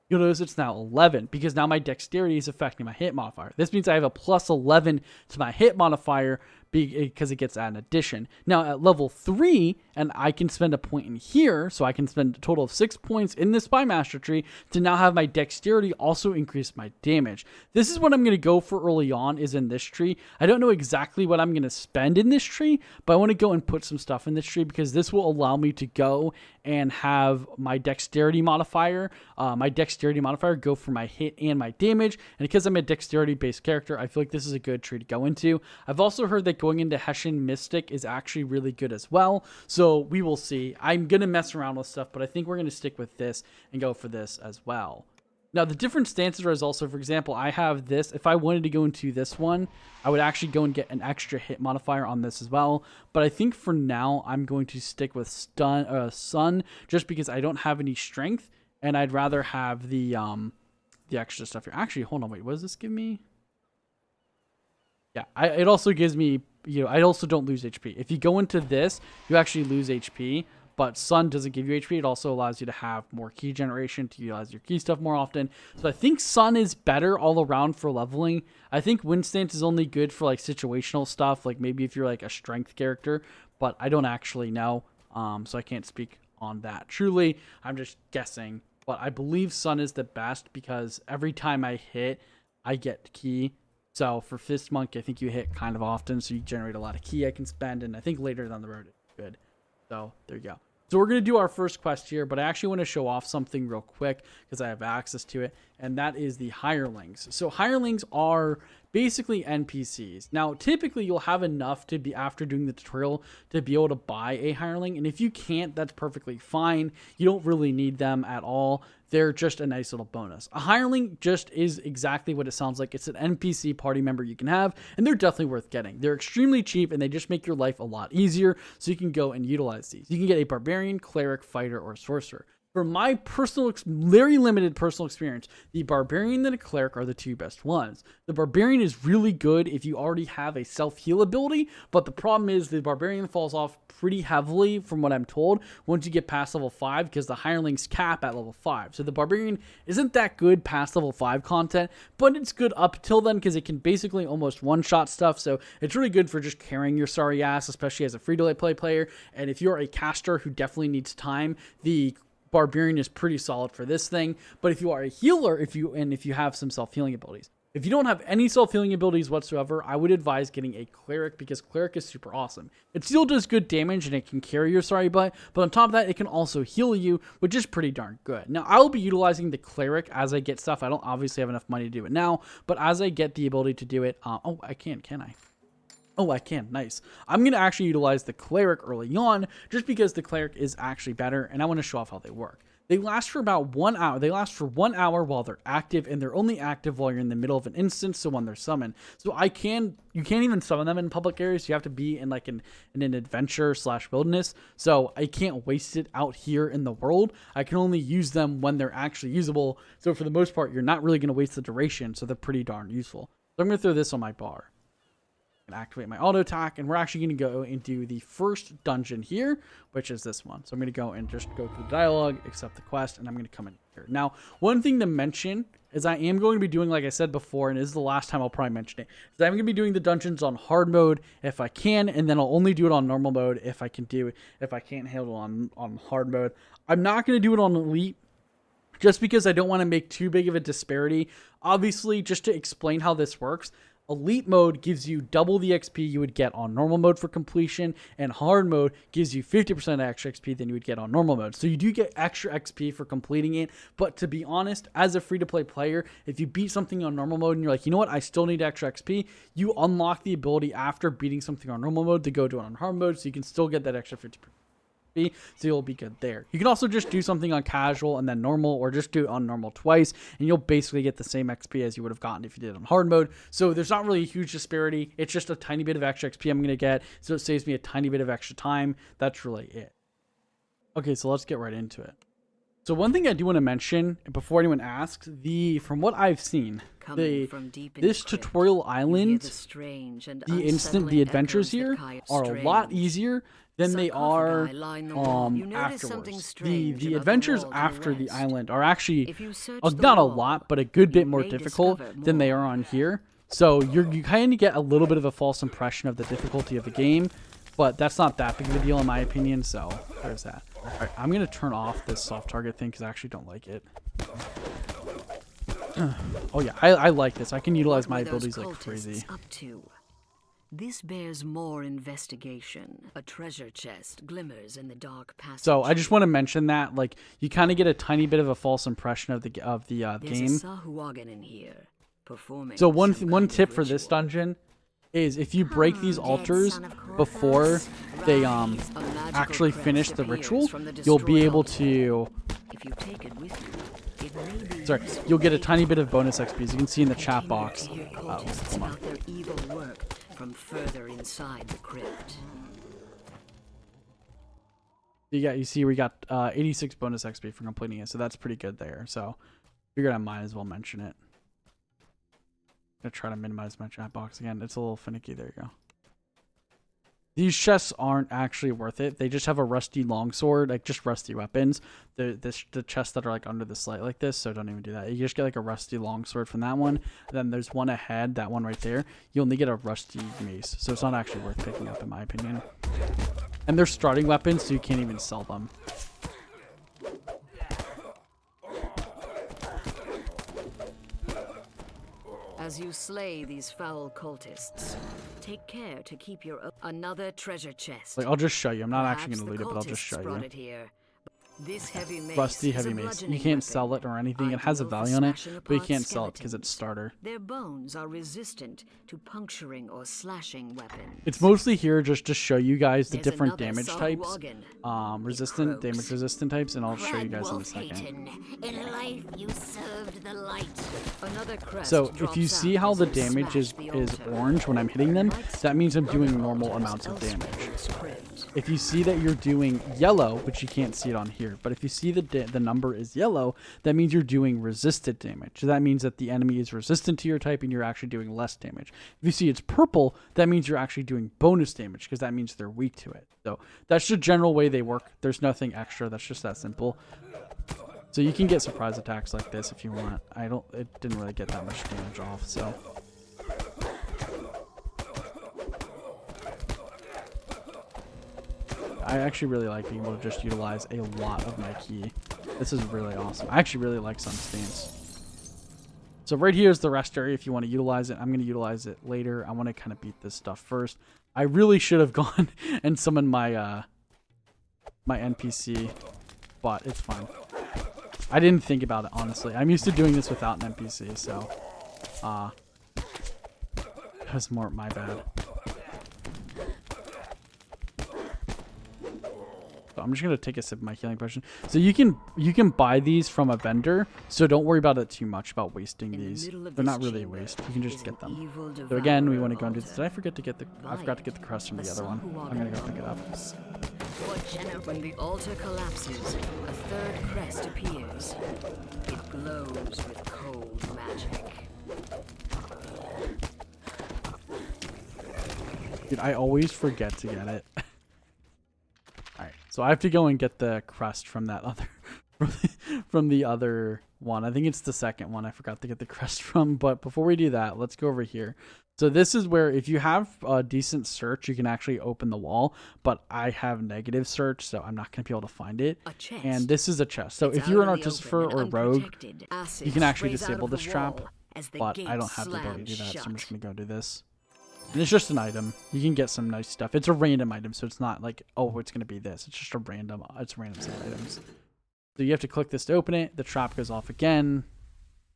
you'll notice it's now 11 because now my dexterity is affecting my hit modifier. This means I have a +11 to my hit modifier because it gets an addition. Now at level 3, and I can spend a point in here, so I can spend a total of 6 points in this Spy Master tree to now have my dexterity also increase my damage. This is what I'm going to go for early on, is in this tree. I don't know exactly what I'm going to spend in this tree, but I want to go and put some stuff in this tree because this will allow me to go and have my dexterity modifier go for my hit and my damage. And because I'm a dexterity based character, I feel like this is a good tree to go into. I've also heard that going into Hessian Mystic is actually really good as well. So we will see. I'm going to mess around with stuff, but I think we're going to stick with this and go for this as well. Now, the different stances are also, for example, I have this. If I wanted to go into this one, I would actually go and get an extra hit modifier on this as well. But I think for now, I'm going to stick with Sun just because I don't have any strength, and I'd rather have the extra stuff here. Actually, hold on, wait, what does this give me? Yeah, it also gives me, I also don't lose HP. If you go into this, you actually lose HP, but Sun doesn't give you HP. It also allows you to have more key generation to utilize your key stuff more often. So I think Sun is better all around for leveling. I think Wind Stance is only good for like situational stuff, like maybe if you're like a strength character, but I don't actually know, so I can't speak on that. Truly, I'm just guessing, but I believe Sun is the best because every time I hit, I get key. So for Fist Monk, I think you hit kind of often, so you generate a lot of key I can spend, and I think later down the road it's good. So there you go. So we're going to do our first quest here, but I actually want to show off something real quick because I have access to it, and that is the hirelings. So hirelings are basically NPCs. Now, typically you'll have enough to be, after doing the tutorial, to be able to buy a hireling, and if you can't, that's perfectly fine. You don't really need them at all. They're just a nice little bonus. A hireling just is exactly what it sounds like. It's an NPC party member you can have, and they're definitely worth getting. They're extremely cheap, and they just make your life a lot easier, so you can go and utilize these. You can get a barbarian, cleric, fighter, or sorcerer. For my very limited personal experience, the Barbarian and the Cleric are the two best ones. The Barbarian is really good if you already have a self-heal ability, but the problem is the Barbarian falls off pretty heavily, from what I'm told, once you get past level 5, because the hirelings cap at level 5. So the Barbarian isn't that good past level 5 content, but it's good up till then because it can basically almost one-shot stuff, so it's really good for just carrying your sorry ass, especially as a free-to-play player. And if you're a caster who definitely needs time, the Barbarian is pretty solid for this thing. But if you are a healer, if you have some self-healing abilities. If you don't have any self-healing abilities whatsoever, I would advise getting a Cleric because Cleric is super awesome. It still does good damage and it can carry your sorry butt, but on top of that, it can also heal you, which is pretty darn good. Now, I will be utilizing the Cleric as I get stuff. I don't obviously have enough money to do it now, but as I get the ability to do it, oh, I can I? Oh, I can. Nice. I'm going to actually utilize the Cleric early on just because the Cleric is actually better, and I want to show off how they work. They last for about 1 hour. They last for 1 hour while they're active, and they're only active while you're in the middle of an instance, so when they're summoned. So you can't even summon them in public areas. You have to be in like in an adventure / wilderness. So I can't waste it out here in the world. I can only use them when they're actually usable. So for the most part, you're not really going to waste the duration, so they're pretty darn useful. So I'm going to throw this on my bar. Activate my auto attack, and we're actually going to go into the first dungeon here, which is this one. So I'm going to go and just go through the dialogue, accept the quest, and I'm going to come in here. Now, one thing to mention is I am going to be doing, like I said before, and this is the last time I'll probably mention it, is I'm going to be doing the dungeons on hard mode if I can, and then I'll only do it on normal mode if I can't handle on hard mode. I'm not going to do it on elite, just because I don't want to make too big of a disparity. Obviously, just to explain how this works, Elite mode gives you double the XP you would get on normal mode for completion, and hard mode gives you 50% extra XP than you would get on normal mode. So you do get extra XP for completing it, but to be honest, as a free-to-play player, if you beat something on normal mode and you're like, you know what, I still need extra XP, you unlock the ability after beating something on normal mode to go to it on hard mode, so you can still get that extra 50%. So you'll be good there. You can also just do something on casual and then normal, or just do it on normal twice, and you'll basically get the same XP as you would have gotten if you did it on hard mode. So there's not really a huge disparity. It's just a tiny bit of extra XP I'm going to get, so it saves me a tiny bit of extra time. That's really it. Okay, so let's get right into it. So one thing I do want to mention before anyone asks, from what I've seen, this tutorial island, the adventures here are a lot easier than they are afterwards. The adventures after the island are actually not a lot, but a good bit more difficult than they are on here. So you kind of get a little bit of a false impression of the difficulty of the game, but that's not that big of a deal in my opinion. So there's that. All right, I'm gonna turn off this soft target thing because I actually don't like it. Oh yeah, I like this. I can utilize my abilities like crazy. This bears more investigation. A treasure chest glimmers in the dark passage. So I just want to mention that, like, you kind of get a tiny bit of a false impression of the game. There's a Sahuagin in here, performing so one tip for this dungeon is if you break these altars before they actually finish the ritual, you'll be able to. If you take it with you, it may be sorry, you'll get a tiny bit of bonus XP. As you can see in the chat box. About their evil work from further inside the crypt. You see we got 86 bonus XP for completing it, so that's pretty good there. So figured I might as well mention it. I'm gonna try to minimize my chat box again. It's a little finicky. There you go. These chests aren't actually worth it. They just have a rusty longsword, like just rusty weapons. The chests that are like under the slate like this, so don't even do that. You just get like a rusty longsword from that one. And then there's one ahead, that one right there. You only get a rusty mace, so it's not actually worth picking up in my opinion. And they're starting weapons, so you can't even sell them. As you slay these foul cultists, take care to keep your another treasure chest. Like, I'll just show you. I'm not actually going to loot it, but I'll just show you. This heavy mace rusty heavy mace. You can't sell it or anything. It has a value on it, but you can't sell it because it's starter. Their bones are resistant to puncturing or slashing weapons. It's mostly here just to show you guys the different damage types, damage resistant types, and I'll show you guys in a second. In life you served the light. So if you see how the damage is orange when I'm hitting them, that means I'm doing normal amounts of damage. If you see that you're doing yellow, which you can't see it on here, but if you see the number is yellow, that means you're doing resisted damage. So that means that the enemy is resistant to your type and you're actually doing less damage. If you see it's purple, that means you're actually doing bonus damage because that means they're weak to it. So that's the general way they work. There's nothing extra. That's just that simple. So you can get surprise attacks like this if you want. It didn't really get that much damage off, so. I actually really like being able to just utilize a lot of my key. This is really awesome. I actually really like Sun Stance. So right here is the rest area if you want to utilize it. I'm going to utilize it later. I want to kind of beat this stuff first. I really should have gone and summoned my my NPC, but it's fine. I didn't think about it, honestly. I'm used to doing this without an NPC, so that's more my bad. So I'm just gonna take a sip of my healing potion. So you can buy these from a vendor, so don't worry about it too much about wasting these. They're not really a waste. You can just get them. So again, we want to go and do this. Did I forget to get the? I forgot to get the crest from the other one. I'm gonna go pick it up. When the altar collapses, a third crest appears. It glows with cold magic. Dude, I always forget to get it. Alright, so I have to go and get the crest from that other from the other one. I think it's the second one I forgot to get the crest from, but before we do that, let's go over here. So this is where if you have a decent search, you can actually open the wall, but I have negative search, so I'm not going to be able to find it. And this is a chest. So if you're an artificer or rogue, you can actually disable this trap. as the but gate I don't have the ability to do that, shut. so I'm just gonna go do this. And it's just an item. You can get some nice stuff. It's a random item, so it's not like, oh, it's gonna be this. It's just a random. It's random set of items. So you have to click this to open it. The trap goes off again.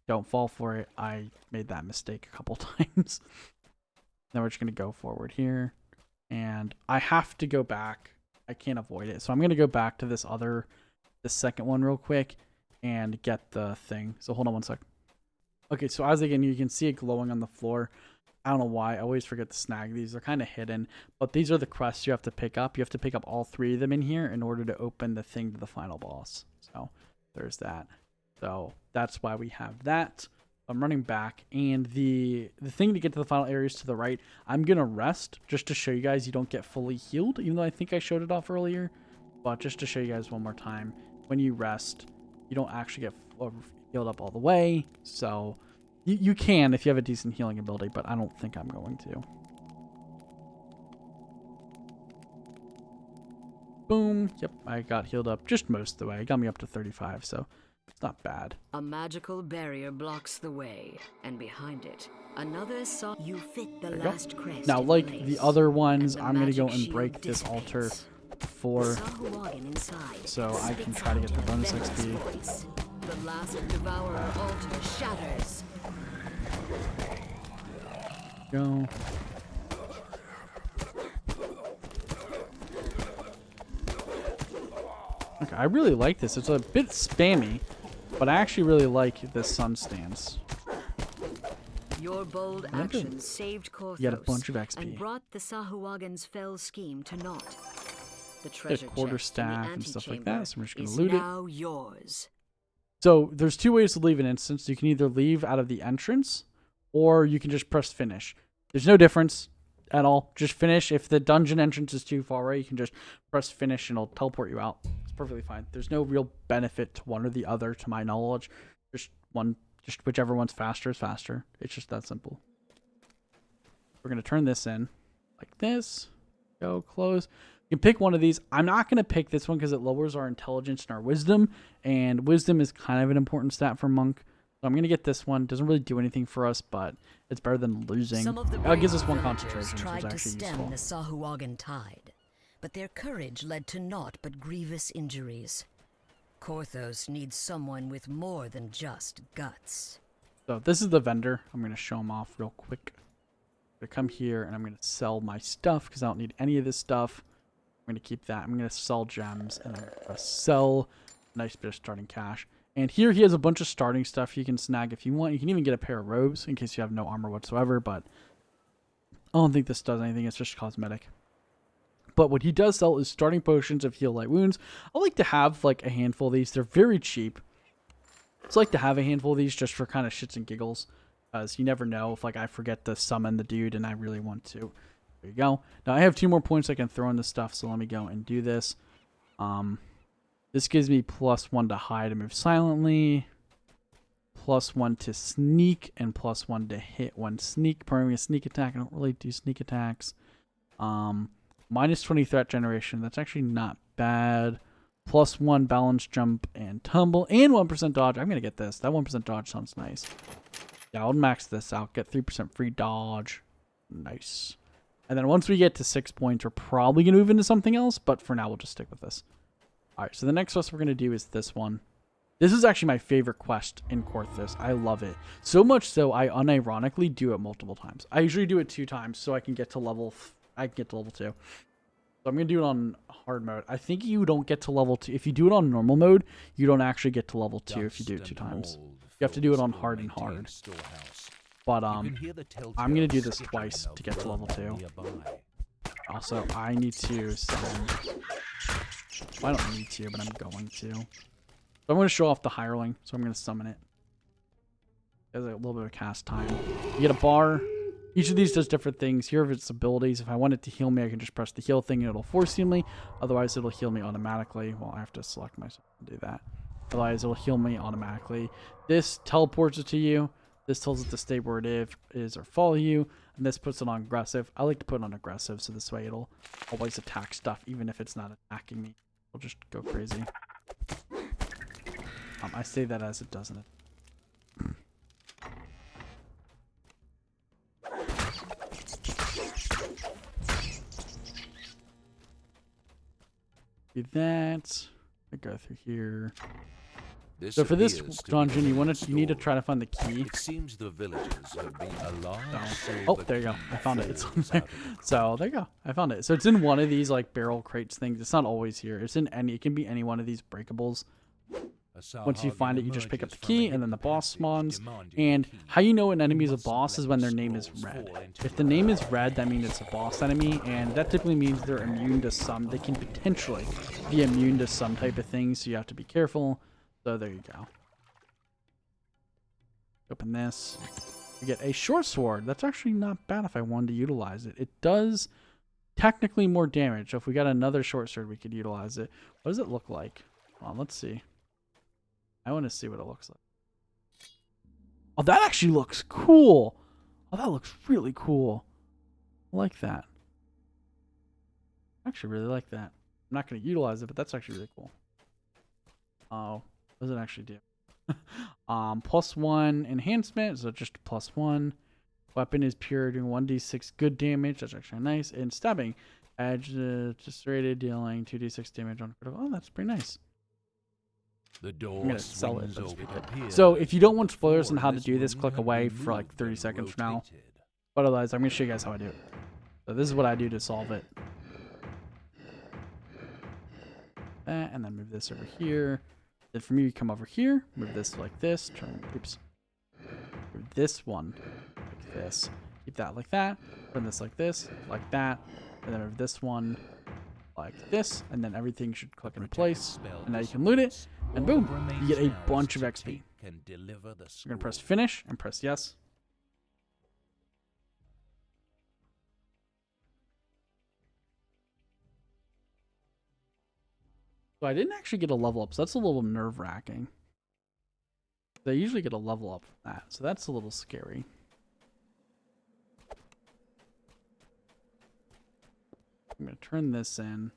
Don't fall for it. I made that mistake a couple times. Then we're just gonna go forward here, and I have to go back. I can't avoid it, so I'm gonna go back to the second one real quick and get the thing. So hold on one sec. Okay, so as again, you can see it glowing on the floor. I don't know why. I always forget to snag these. They're kind of hidden, but these are the quests you have to pick up. You have to pick up all 3 of them in here in order to open the thing to the final boss. So there's that. So that's why we have that. I'm running back, and the thing to get to the final area is to the right. I'm gonna rest just to show you guys you don't get fully healed, even though I think I showed it off earlier. But just to show you guys one more time, when you rest, you don't actually get healed up all the way. So you can if you have a decent healing ability, but I don't think I'm going to. Boom. Yep, I got healed up just most of the way. It got me up to 35, so it's not bad. A magical barrier blocks the way, and behind it, another saw you fit the last crest. Now, in like place, the other ones, and the I'm going to go magic and break shield this altar dissipates. before, Sahuagin inside so I can spits try to out get the in a bonus venomous XP. voice. The last devourer altar shatters. Go. Okay, I really like this. It's a bit spammy, but I actually really like this sun stance. Your bold action saved Korthos You get a bunch of XP. and brought the Sahuagin's fell scheme to naught. The treasure quarter chest in the staff and stuff like antechamber that, so we're just gonna is loot it. now yours. So there's 2 ways to leave an instance. You can either leave out of the entrance, or you can just press finish. There's no difference at all. Just finish. If the dungeon entrance is too far away, you can just press finish and it'll teleport you out. It's perfectly fine. There's no real benefit to one or the other, to my knowledge. Just whichever one's faster is faster. It's just that simple. We're going to turn this in like this. Go close. You can pick one of these. I'm not going to pick this one because it lowers our intelligence and our wisdom. And wisdom is kind of an important stat for Monk. So I'm going to get this one. Doesn't really do anything for us, but it's better than losing. Some of the It gives us brave 1 villagers concentration, which tried is to actually stem useful. the Sahuagin tide, but their courage led to naught but grievous injuries. Korthos needs someone with more than just guts. So this is the vendor. I'm going to show him off real quick. I'm going to come here and I'm going to sell my stuff because I don't need any of this stuff. I'm going to keep that. I'm going to sell gems and I'm going to sell a nice bit of starting cash. And here he has a bunch of starting stuff you can snag if you want. You can even get a pair of robes in case you have no armor whatsoever, but I don't think this does anything. It's just cosmetic. But what he does sell is starting potions of heal light wounds. I like to have like a handful of these. They're very cheap. It's like to have a handful of these just for kind of shits and giggles. Because you never know if like I forget to summon the dude and I really want to. There you go. Now I have 2 more points I can throw in this stuff, so let me go and do this. This gives me +1 to hide and move silently, +1 to sneak, and +1 to hit when performing a sneak attack. I don't really do sneak attacks. -20 threat generation. That's actually not bad. +1 balance, jump, and tumble, and 1% dodge. I'm gonna get this. That 1% dodge sounds nice. Yeah, I'll max this out. Get 3% free dodge. Nice. And then once we get to 6 points, we're probably gonna move into something else. But for now, we'll just stick with this. All right. So the next quest we're gonna do is this one. This is actually my favorite quest in Korthos. I love it so much so I unironically do it multiple times. I usually do it 2 times so I can get to level. I can get to level 2. So I'm going to do it on hard mode. I think you don't get to level 2. If you do it on normal mode, you don't actually get to level 2 if you do it 2 times. You have to do it on hard and hard. But I'm going to do this twice to get to level 2. Also, I need to summon. Well, I don't need to, but I'm going to. So I'm going to show off the hireling, so I'm going to summon it. There's a little bit of cast time. You get a bar. Each of these does different things. Here are its abilities. If I want it to heal me, I can just press the heal thing and it'll force heal me. Otherwise, it'll heal me automatically. Well, I have to select myself to do that. Otherwise, it'll heal me automatically. This teleports it to you. This tells it to stay where it is or follow you. And this puts it on aggressive. I like to put it on aggressive, so this way it'll always attack stuff, even if it's not attacking me. It'll just go crazy. I say that as it doesn't. Do that. I go through here. This So for this appears to be dungeon, the you main need to story. try to find the key. It seems the villagers have been a large Oh, silver there you go. key I found it. It's on falls there. out of the So there you go. I found it. So it's in one of these like barrel crates things. It's not always here. It's in any. It can be any one of these breakables. Once you find it, you just pick up the key, and then the boss spawns. And how you know an enemy is a boss is when their name is red. If the name is red, that means it's a boss enemy, and that typically means they're immune to some. They can potentially be immune to some type of things, so you have to be careful. So there you go. Open this. We get a short sword. That's actually not bad if I wanted to utilize it. It does technically more damage. So if we got another short sword, we could utilize it. What does it look like? Hold on, let's see. I want to see what it looks like. Oh, that actually looks cool. Oh, that looks really cool. I like that. I actually really like that. I'm not going to utilize it, but that's actually really cool. Oh, what does it actually do? +1 enhancement, so just +1. Weapon is pure, doing 1d6 good damage. That's actually nice. And stabbing, edge just rated, dealing 2d6 damage on critical. Oh, that's pretty nice. The door I'm gonna sell it. swings But open here. so if you don't want spoilers on Before how to this do this, room click had away been for like moved 30 and seconds from now. rotated. But otherwise, I'm gonna show you guys how I do it. So this is what I do to solve it. That, and then move this over here. Then from here, you come over here, move this like this, turn, oops. Move this one like this. Keep that like that, turn this like this, like that, and then move this one like this, and then everything should click into place. And now you can loot it, and boom, you get a bunch of XP. You're gonna press finish and press yes. So I didn't actually get a level up, so that's a little nerve-wracking. They usually get a level up from that, so that's a little scary. I'm gonna turn this in.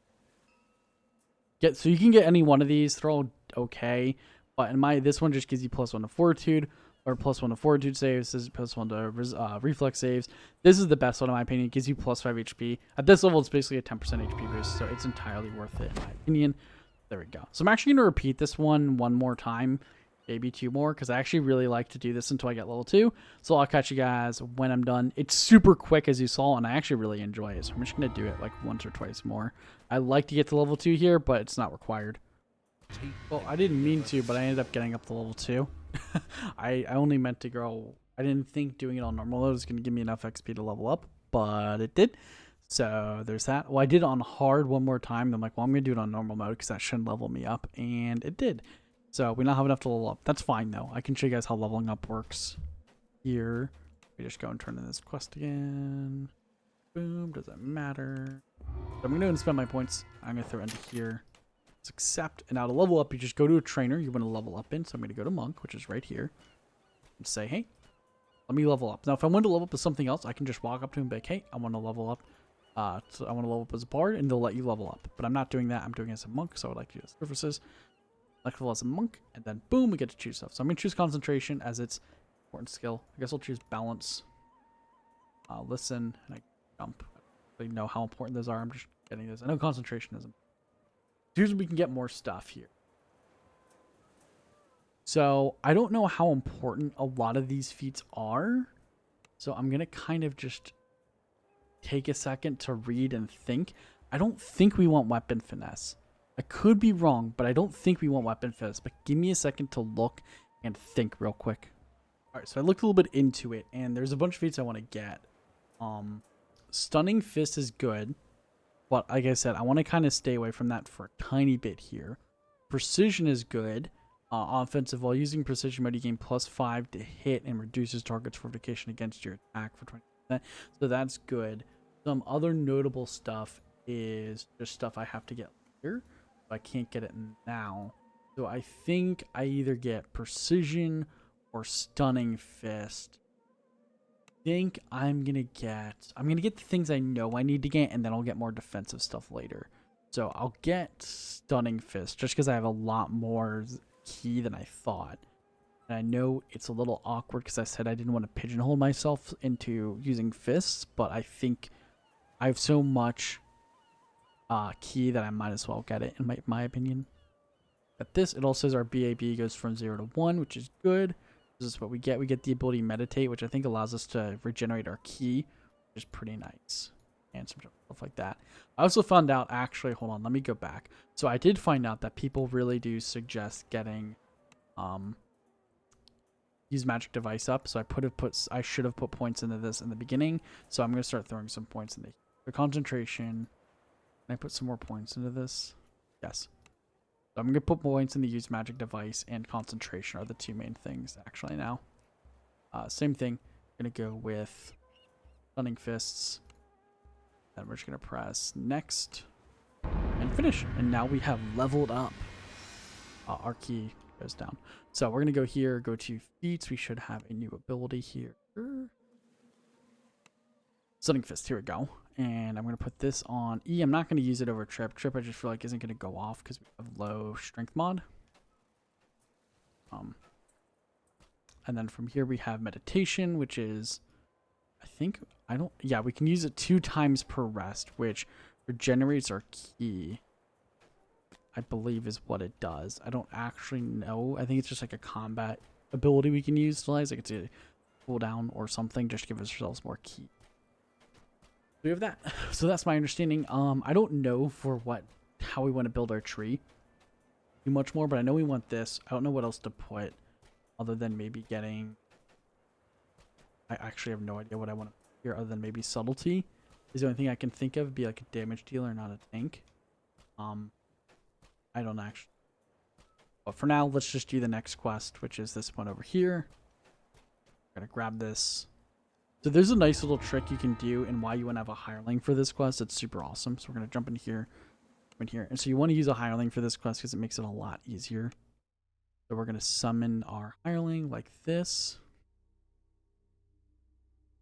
So you can get any one of these. They're all okay, but in this one just gives you +1 to fortitude or +1 to fortitude saves. This is +1 to reflex saves. This is the best one in my opinion. It gives you +5 HP. At this level, it's basically a 10% HP boost, so it's entirely worth it in my opinion. There we go. So I'm actually going to repeat this one more time, maybe 2 more, because I actually really like to do this until I get level 2. So I'll catch you guys when I'm done. It's super quick, as you saw, and I actually really enjoy it. So I'm just going to do it like once or twice more. I like to get to level 2 here, but it's not required. Well, I didn't mean to, but I ended up getting up to level 2. I only meant to go. I didn't think doing it on normal mode was going to give me enough XP to level up, but it did. So there's that. Well, I did it on hard one more time. I'm like, well, I'm going to do it on normal mode because that shouldn't level me up. And it did. So we now have enough to level up. That's fine, though. I can show you guys how leveling up works here. We just go and turn in this quest again. Boom. Doesn't matter. So I'm going to go and spend my points. I'm going to throw it into here. Let's accept. And now to level up, you just go to a trainer you want to level up in. So I'm going to go to Monk, which is right here. And say, hey, let me level up. Now, if I want to level up with something else, I can just walk up to him and be like, hey, I want to level up. So I want to level up as a bard, and they'll let you level up. But I'm not doing that. I'm doing it as a monk, so I would like to use surfaces. I like to level as a monk, and then boom, we get to choose stuff. So I'm going to choose concentration as its important skill. I guess I'll choose balance. Listen, and I jump. I don't really know how important those are. I'm just getting this. I know concentration isn't. Here's where we can get more stuff here. So I don't know how important a lot of these feats are. So I'm going to kind of just take a second to read and think. I don't think we want weapon finesse. I could be wrong, but I don't think we want weapon finesse. But give me a second to look and think real quick. All right, so I looked a little bit into it, and there's a bunch of feats I want to get. Stunning Fist is good, but like I said, I want to kind of stay away from that for a tiny bit here. Precision is good. Offensive, while using precision mode, you gain +5 to hit and reduces target's fortification against your attack for 20%. So that's good. Some other notable stuff is just stuff I have to get later. I can't get it now. So I think I either get precision or stunning fist. I think I'm gonna get the things I know I need to get, and then I'll get more defensive stuff later. So I'll get stunning fist just because I have a lot more key than I thought. And I know it's a little awkward because I said I didn't want to pigeonhole myself into using fists, but I think I have so much key that I might as well get it, in my opinion. At this, it also says our BAB goes from 0 to 1, which is good. This is what we get. We get the ability to meditate, which I think allows us to regenerate our ki, which is pretty nice. And some stuff like that. I also found out, actually, hold on, let me go back. So I did find out that people really do suggest getting use magic device up. So I should have put points into this in the beginning. So I'm gonna start throwing some points in the concentration. Can I put some more points into this? Yes. So I'm gonna put points in the use magic device and concentration are the two main things actually now. Same thing. I'm gonna go with stunning fists. And we're just gonna press next and finish. And now we have leveled up. Our key goes down. So we're gonna go here, go to feats. We should have a new ability here. Stunning fist. Here we go. And I'm gonna put this on E. I'm not gonna use it over trip. Trip I just feel like isn't gonna go off because we have low strength mod. And then from here we have meditation, which is, we can use it 2 times per rest, which regenerates our key, I believe is what it does. I don't actually know. I think it's just like a combat ability we can utilize. Like it's a cooldown or something, just to give ourselves more key. We have that. So that's my understanding. I don't know for how we want to build our tree too much more, but I know we want this. I don't know what else to put other than maybe getting, I actually have no idea what I want to put here other than maybe subtlety is the only thing I can think of. Be like a damage dealer, not a tank. I don't actually, but for now let's just do the next quest, which is this one over here. I'm gonna grab this. So there's a nice little trick you can do and why you want to have a hireling for this quest. It's super awesome. So we're going to jump in here, and so you want to use a hireling for this quest because it makes it a lot easier. So we're going to summon our hireling like this.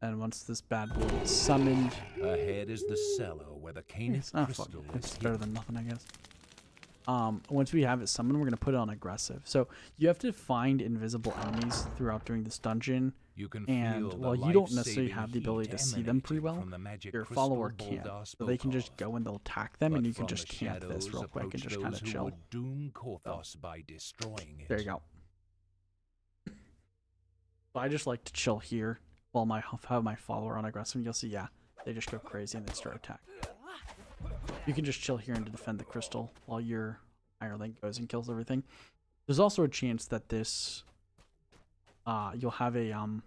And once this bad boy is summoned, Ahead is the cellar where the Canis crystal is it's better than nothing, I guess. Once we have it summoned, we're going to put it on aggressive. So you have to find invisible enemies throughout doing this dungeon. You can And feel while you don't necessarily have the ability to see them pretty well, your follower can. So they can just go and they'll attack them, and you can just camp this real quick and just kind of chill. Doom Korthos by destroying it. There you go. So I just like to chill here while have my follower on aggressive. You'll see, yeah, they just go crazy and they start attacking. You can just chill here and defend the crystal while your hireling goes and kills everything. There's also a chance that this, you'll have a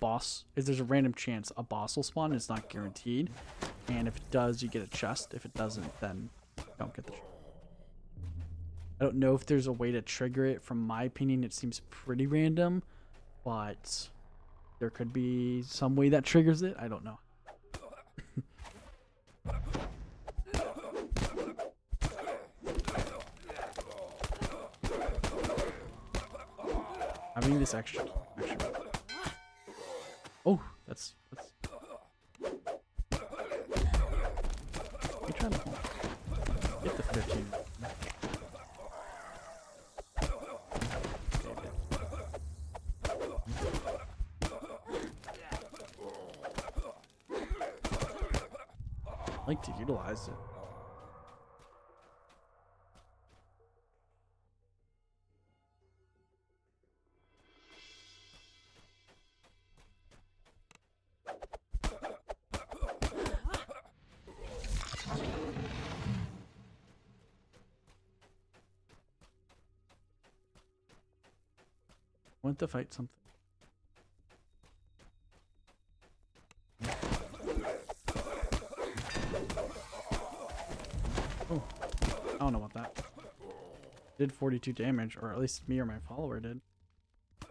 boss. If there's a random chance a boss will spawn, it's not guaranteed. And if it does, you get a chest. If it doesn't, then you don't get the chest. I don't know if there's a way to trigger it. From my opinion, it seems pretty random, but there could be some way that triggers it. I don't know. Having this extra. Oh, that's. I'm trying to get the 15. I like to utilize it. I want to fight something. Oh, I don't know about that. Did 42 damage, or at least me or my follower did. So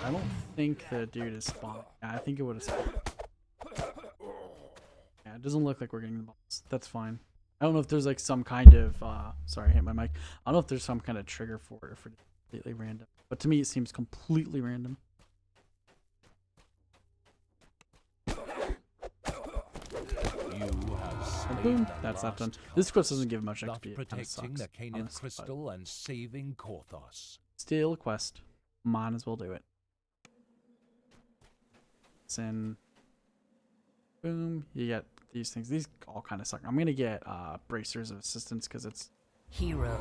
I don't think the dude is spawned. Yeah, I think it would have spawned. Yeah, it doesn't look like we're getting the boss. That's fine. I don't know if there's like some kind of sorry, I hit my mic. I don't know if there's some kind of trigger for it if it's completely random. But to me it seems completely random. Boom, that's that done. This quest doesn't give much XP. Protecting the Canis crystal and saving Korthos. Still a quest. Might as well do it. It's in Boom. You get these things. These all kind of suck. I'm gonna get bracers of assistance because it's Hero.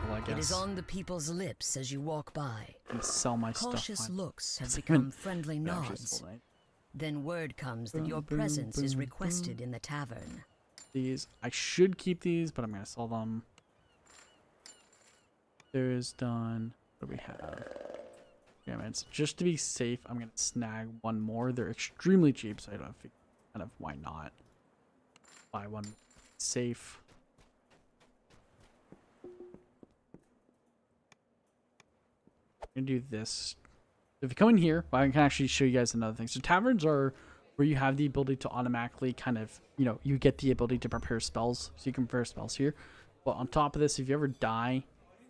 well, I It is guess on the people's lips as you walk by. gonna sell my Cautious stuff. looks have It's become friendly been actually nods. sold, right? Then word comes that your Boom, boom, presence is boom, requested in the tavern. These I should keep these, but I'm gonna sell them. There's done. What do we have? Yeah, man. So just to be safe, I'm gonna snag one more. They're extremely cheap, so I don't think kind of why not buy one safe. I'm gonna do this. If you come in here, I can actually show you guys another thing. So taverns are where you have the ability to automatically kind of, you get the ability to prepare spells. So you can prepare spells here. But on top of this, if you ever die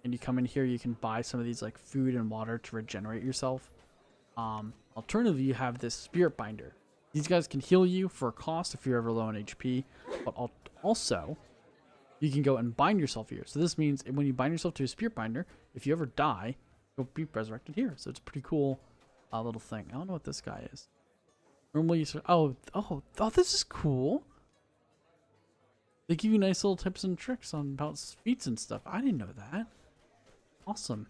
and you come in here, you can buy some of these like food and water to regenerate yourself. Alternatively, you have this spirit binder. These guys can heal you for a cost if you're ever low on HP. But also, you can go and bind yourself here. So this means when you bind yourself to a spirit binder, if you ever die, you'll be resurrected here. So it's a pretty cool little thing. I don't know what this guy is. Normally, oh, this is cool. They give you nice little tips and tricks on about feats and stuff. I didn't know that. Awesome.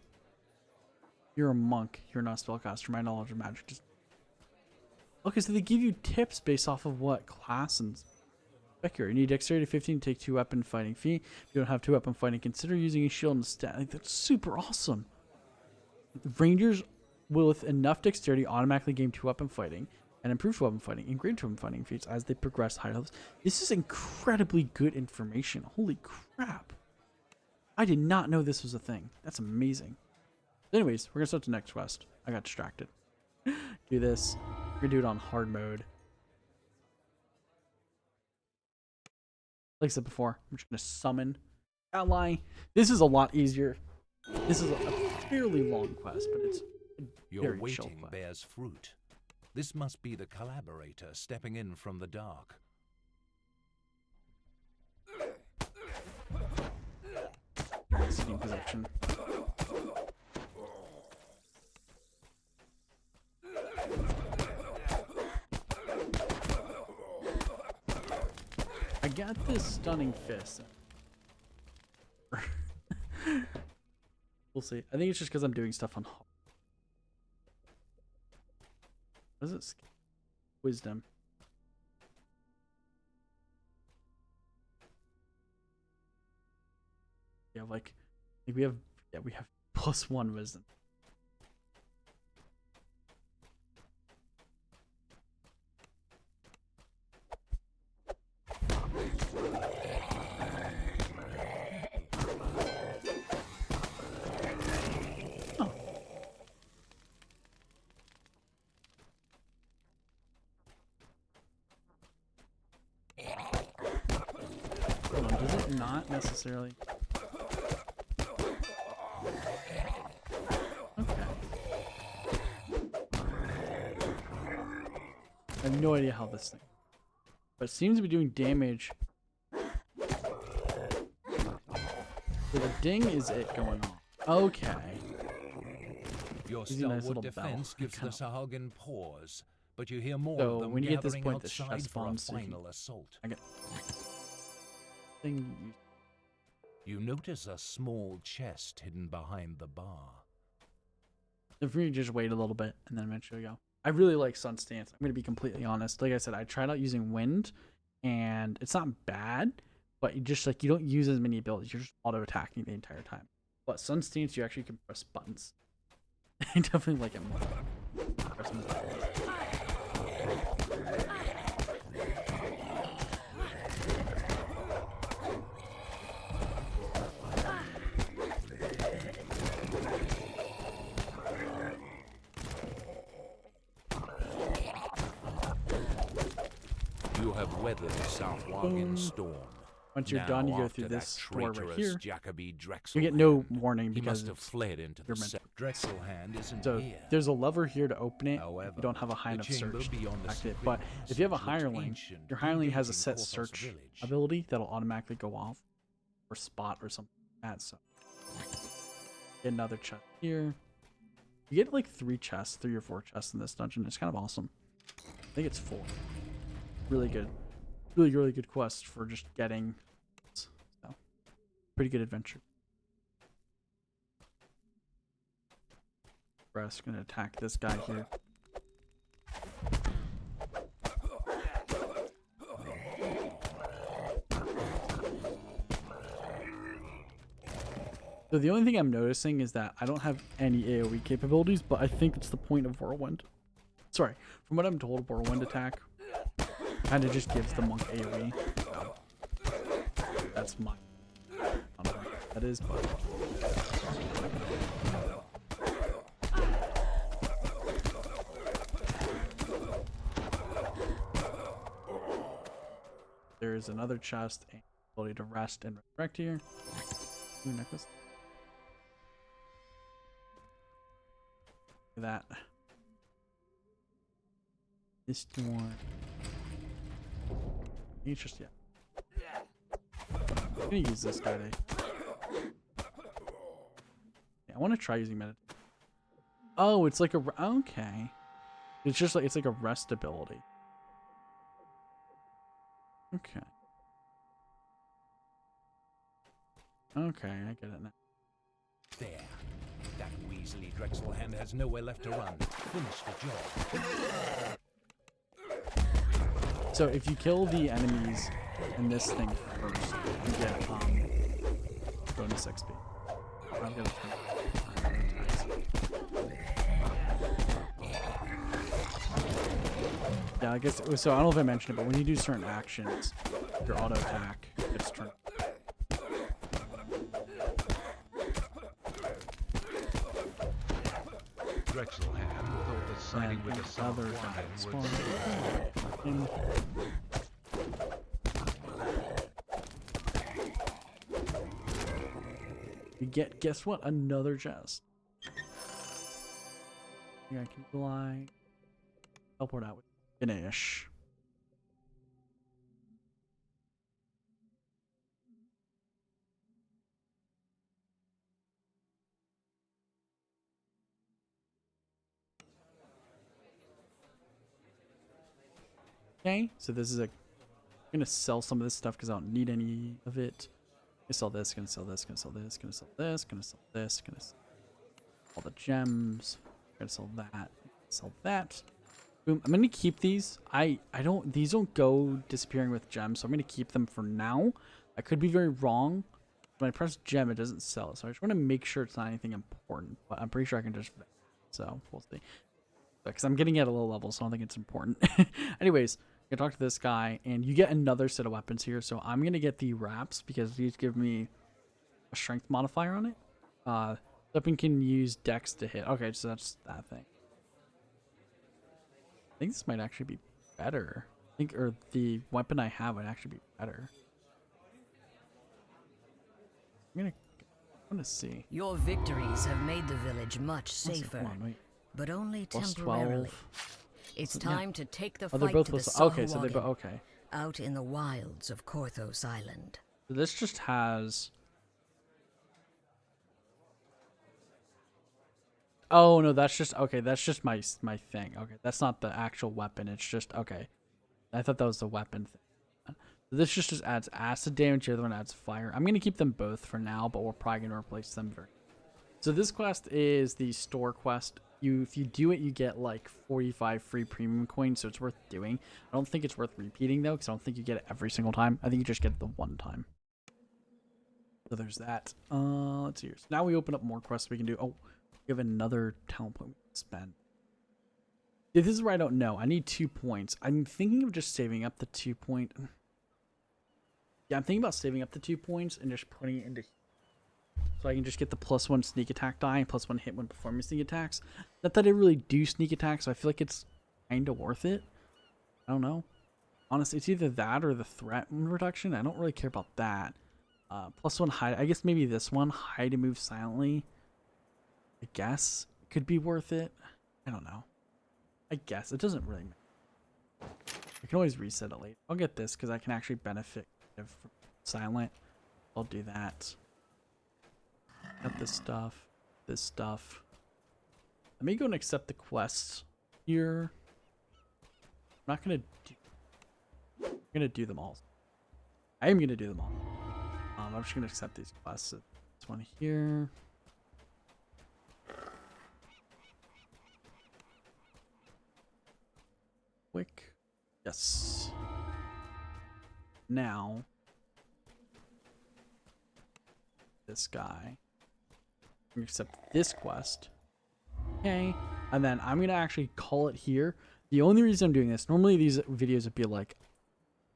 You're a monk. You're not a spellcaster. My knowledge of magic just... Okay, so they give you tips based off of what class and spec you're. You need dexterity 15 to take 2 weapon fighting feat. If you don't have 2 weapon fighting, consider using a shield instead. Like, that's super awesome. Rangers with enough dexterity automatically gain 2 weapon fighting and improved weapon fighting and greater weapon fighting feats as they progress higher levels. This is incredibly good information. Holy crap. I did not know this was a thing. That's amazing. Anyways, we're going to start the next quest. I got distracted. Do this. We're going to do it on hard mode. Like I said before, I'm just going to summon ally. This is a lot easier. This is a fairly long quest, but it's Your very chill waiting quest. bears fruit. This must be the collaborator stepping in from the dark. Sitting position. I got this stunning fist. We'll see. I think it's just because I'm doing stuff on hard. What is it? Wisdom. Yeah, like we have +1 wisdom. Oh. Hold on, does it not necessarily? I have no idea how this thing, but it seems to be doing damage. So the ding is it going on. Okay. Your Gives you a nice stalwart little bell. defense gives the Kinda- Sahagin pause, but you hear more So of them when you get this gathering point, the outside chest for a bombs, so you can- final assault. I get thing. You notice a small chest hidden behind the bar. If we just wait a little bit and then eventually go. I really like Sun Stance. I'm gonna be completely honest. Like I said, I tried out using Wind, and it's not bad, but you just like you don't use as many abilities. You're just auto attacking the entire time. But Sun Stance, you actually can press buttons. I definitely like it more. Pressing buttons. You have weathered the Southwargan storm. Once you're Now, done, you go after through that this door right traitorous here. Jacobee Drexel You get no hand, warning he because must have it's fled into the you're meant Drexel hand isn't So here. there's a lever here to open it. However, you don't have a high the enough chamber search to beyond the activate it. secret But if you have a passage looked hireling, ancient, your hireling has a predating set Korthos search village. ability that'll automatically go off, or spot or something like that. So get another chest here. You get like 3 or 4 chests in this dungeon. It's kind of awesome. I think it's 4. really good. Really, really good quest for just getting. So, pretty good adventure. Breast gonna attack this guy here. So the only thing I'm noticing is that I don't have any AoE capabilities, but I think it's the point of Whirlwind. Sorry, from what I'm told, Whirlwind attack kind of just gives the monk AoE. So that's my. I don't know what that is, but. There is another chest and ability to rest and resurrect here. Ooh, necklace. Look at that. This one. It's just, yeah. I'm gonna use this guy to. Yeah, I want to try using meditation. Oh, it's like a. Okay. It's just like, it's like a rest ability. Okay. Okay, I get it now. There. That Weasley Drexelhand has nowhere left to run. Finish the job. So if you kill the enemies in this thing first, you get bonus XP. I'm gonna yeah, I guess so. I don't know if I mentioned it, but when you do certain actions, your auto attack gets turned. Drexelhand thought that siding with the son Other of guy Quandon would... You get, guess what? Another chest. Yeah, I can fly. Teleport out. Finish. Okay, so this is a. I'm gonna sell some of this stuff because I don't need any of it. Gonna sell this. Gonna sell this. Gonna sell this. Gonna sell this. Gonna sell this. Gonna sell all the gems. Gonna sell that. Sell that. Boom. I'm gonna keep these. I don't. These don't go disappearing with gems, so I'm gonna keep them for now. I could be very wrong. When I press gem, it doesn't sell. So I just want to make sure it's not anything important. But I'm pretty sure I can just. So we'll see. Because I'm getting at a low level, so I don't think it's important. Anyways, I'm gonna talk to this guy, and you get another set of weapons here. So I'm gonna get the wraps because these give me a strength modifier on it. Weapon can use dex to hit. Okay, so that's that thing. I think this might actually be better. I think, or the weapon I have would actually be better. I'm gonna see. Your victories have made the village much safer, Come on, wait. but only Plus temporarily. 12. It's Yeah. time to take the Oh, they're fight both to the plus. Okay, so they're Sahuagin, both okay. out in the wilds of Korthos Island. So this just has. Oh no, that's just okay. That's just my thing. Okay, that's not the actual weapon. It's just okay. I thought that was the weapon thing. So this just adds acid damage. The other one adds fire. I'm gonna keep them both for now, but we're probably gonna replace them very. So this quest is the store quest. If you do it, you get like 45 free premium coins, so it's worth doing. I don't think it's worth repeating though, because I don't think you get it every single time. I think you just get it the one time. So there's that. Let's see here. So now we open up more quests we can do. Oh, we have another talent point we can spend. Yeah, this is where I don't know. I need 2 points. I'm thinking of just saving up the 2 point. Yeah, I'm thinking about saving up the 2 points and just putting it into. So I can just get the +1 sneak attack die and +1 hit when performing sneak attacks. Not that I really do sneak attacks, so I feel like it's kind of worth it. I don't know. Honestly, it's either that or the threat reduction. I don't really care about that. +1 hide. I guess maybe this one, hide and move silently. I guess it could be worth it. I don't know. I guess it doesn't really matter. I can always reset it later. I'll get this because I can actually benefit from silent. I'll do that. Got this stuff. This stuff. Let me go and accept the quests here. I'm not gonna do. I'm going to do them all. I am going to do them all. I'm just going to accept these quests. This one here. Quick. Yes. Now, this guy. I'm going to accept this quest. Okay. And then I'm going to actually call it here. The only reason I'm doing this, normally these videos would be like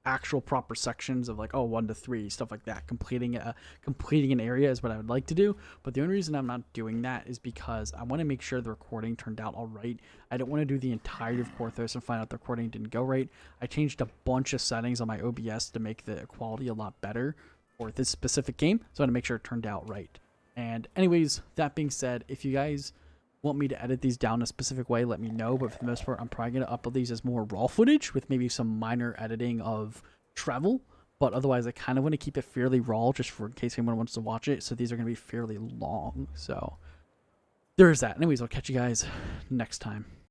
actual proper sections of like, oh, 1 to 3, stuff like that. Completing an area is what I would like to do. But the only reason I'm not doing that is because I want to make sure the recording turned out all right. I don't want to do the entirety of Porthos and find out the recording didn't go right. I changed a bunch of settings on my OBS to make the quality a lot better for this specific game. So I want to make sure it turned out right. And anyways, that being said, if you guys want me to edit these down a specific way, let me know. But for the most part, I'm probably going to upload these as more raw footage with maybe some minor editing of travel. But otherwise, I kind of want to keep it fairly raw just for in case anyone wants to watch it. So these are going to be fairly long. So there's that. Anyways, I'll catch you guys next time.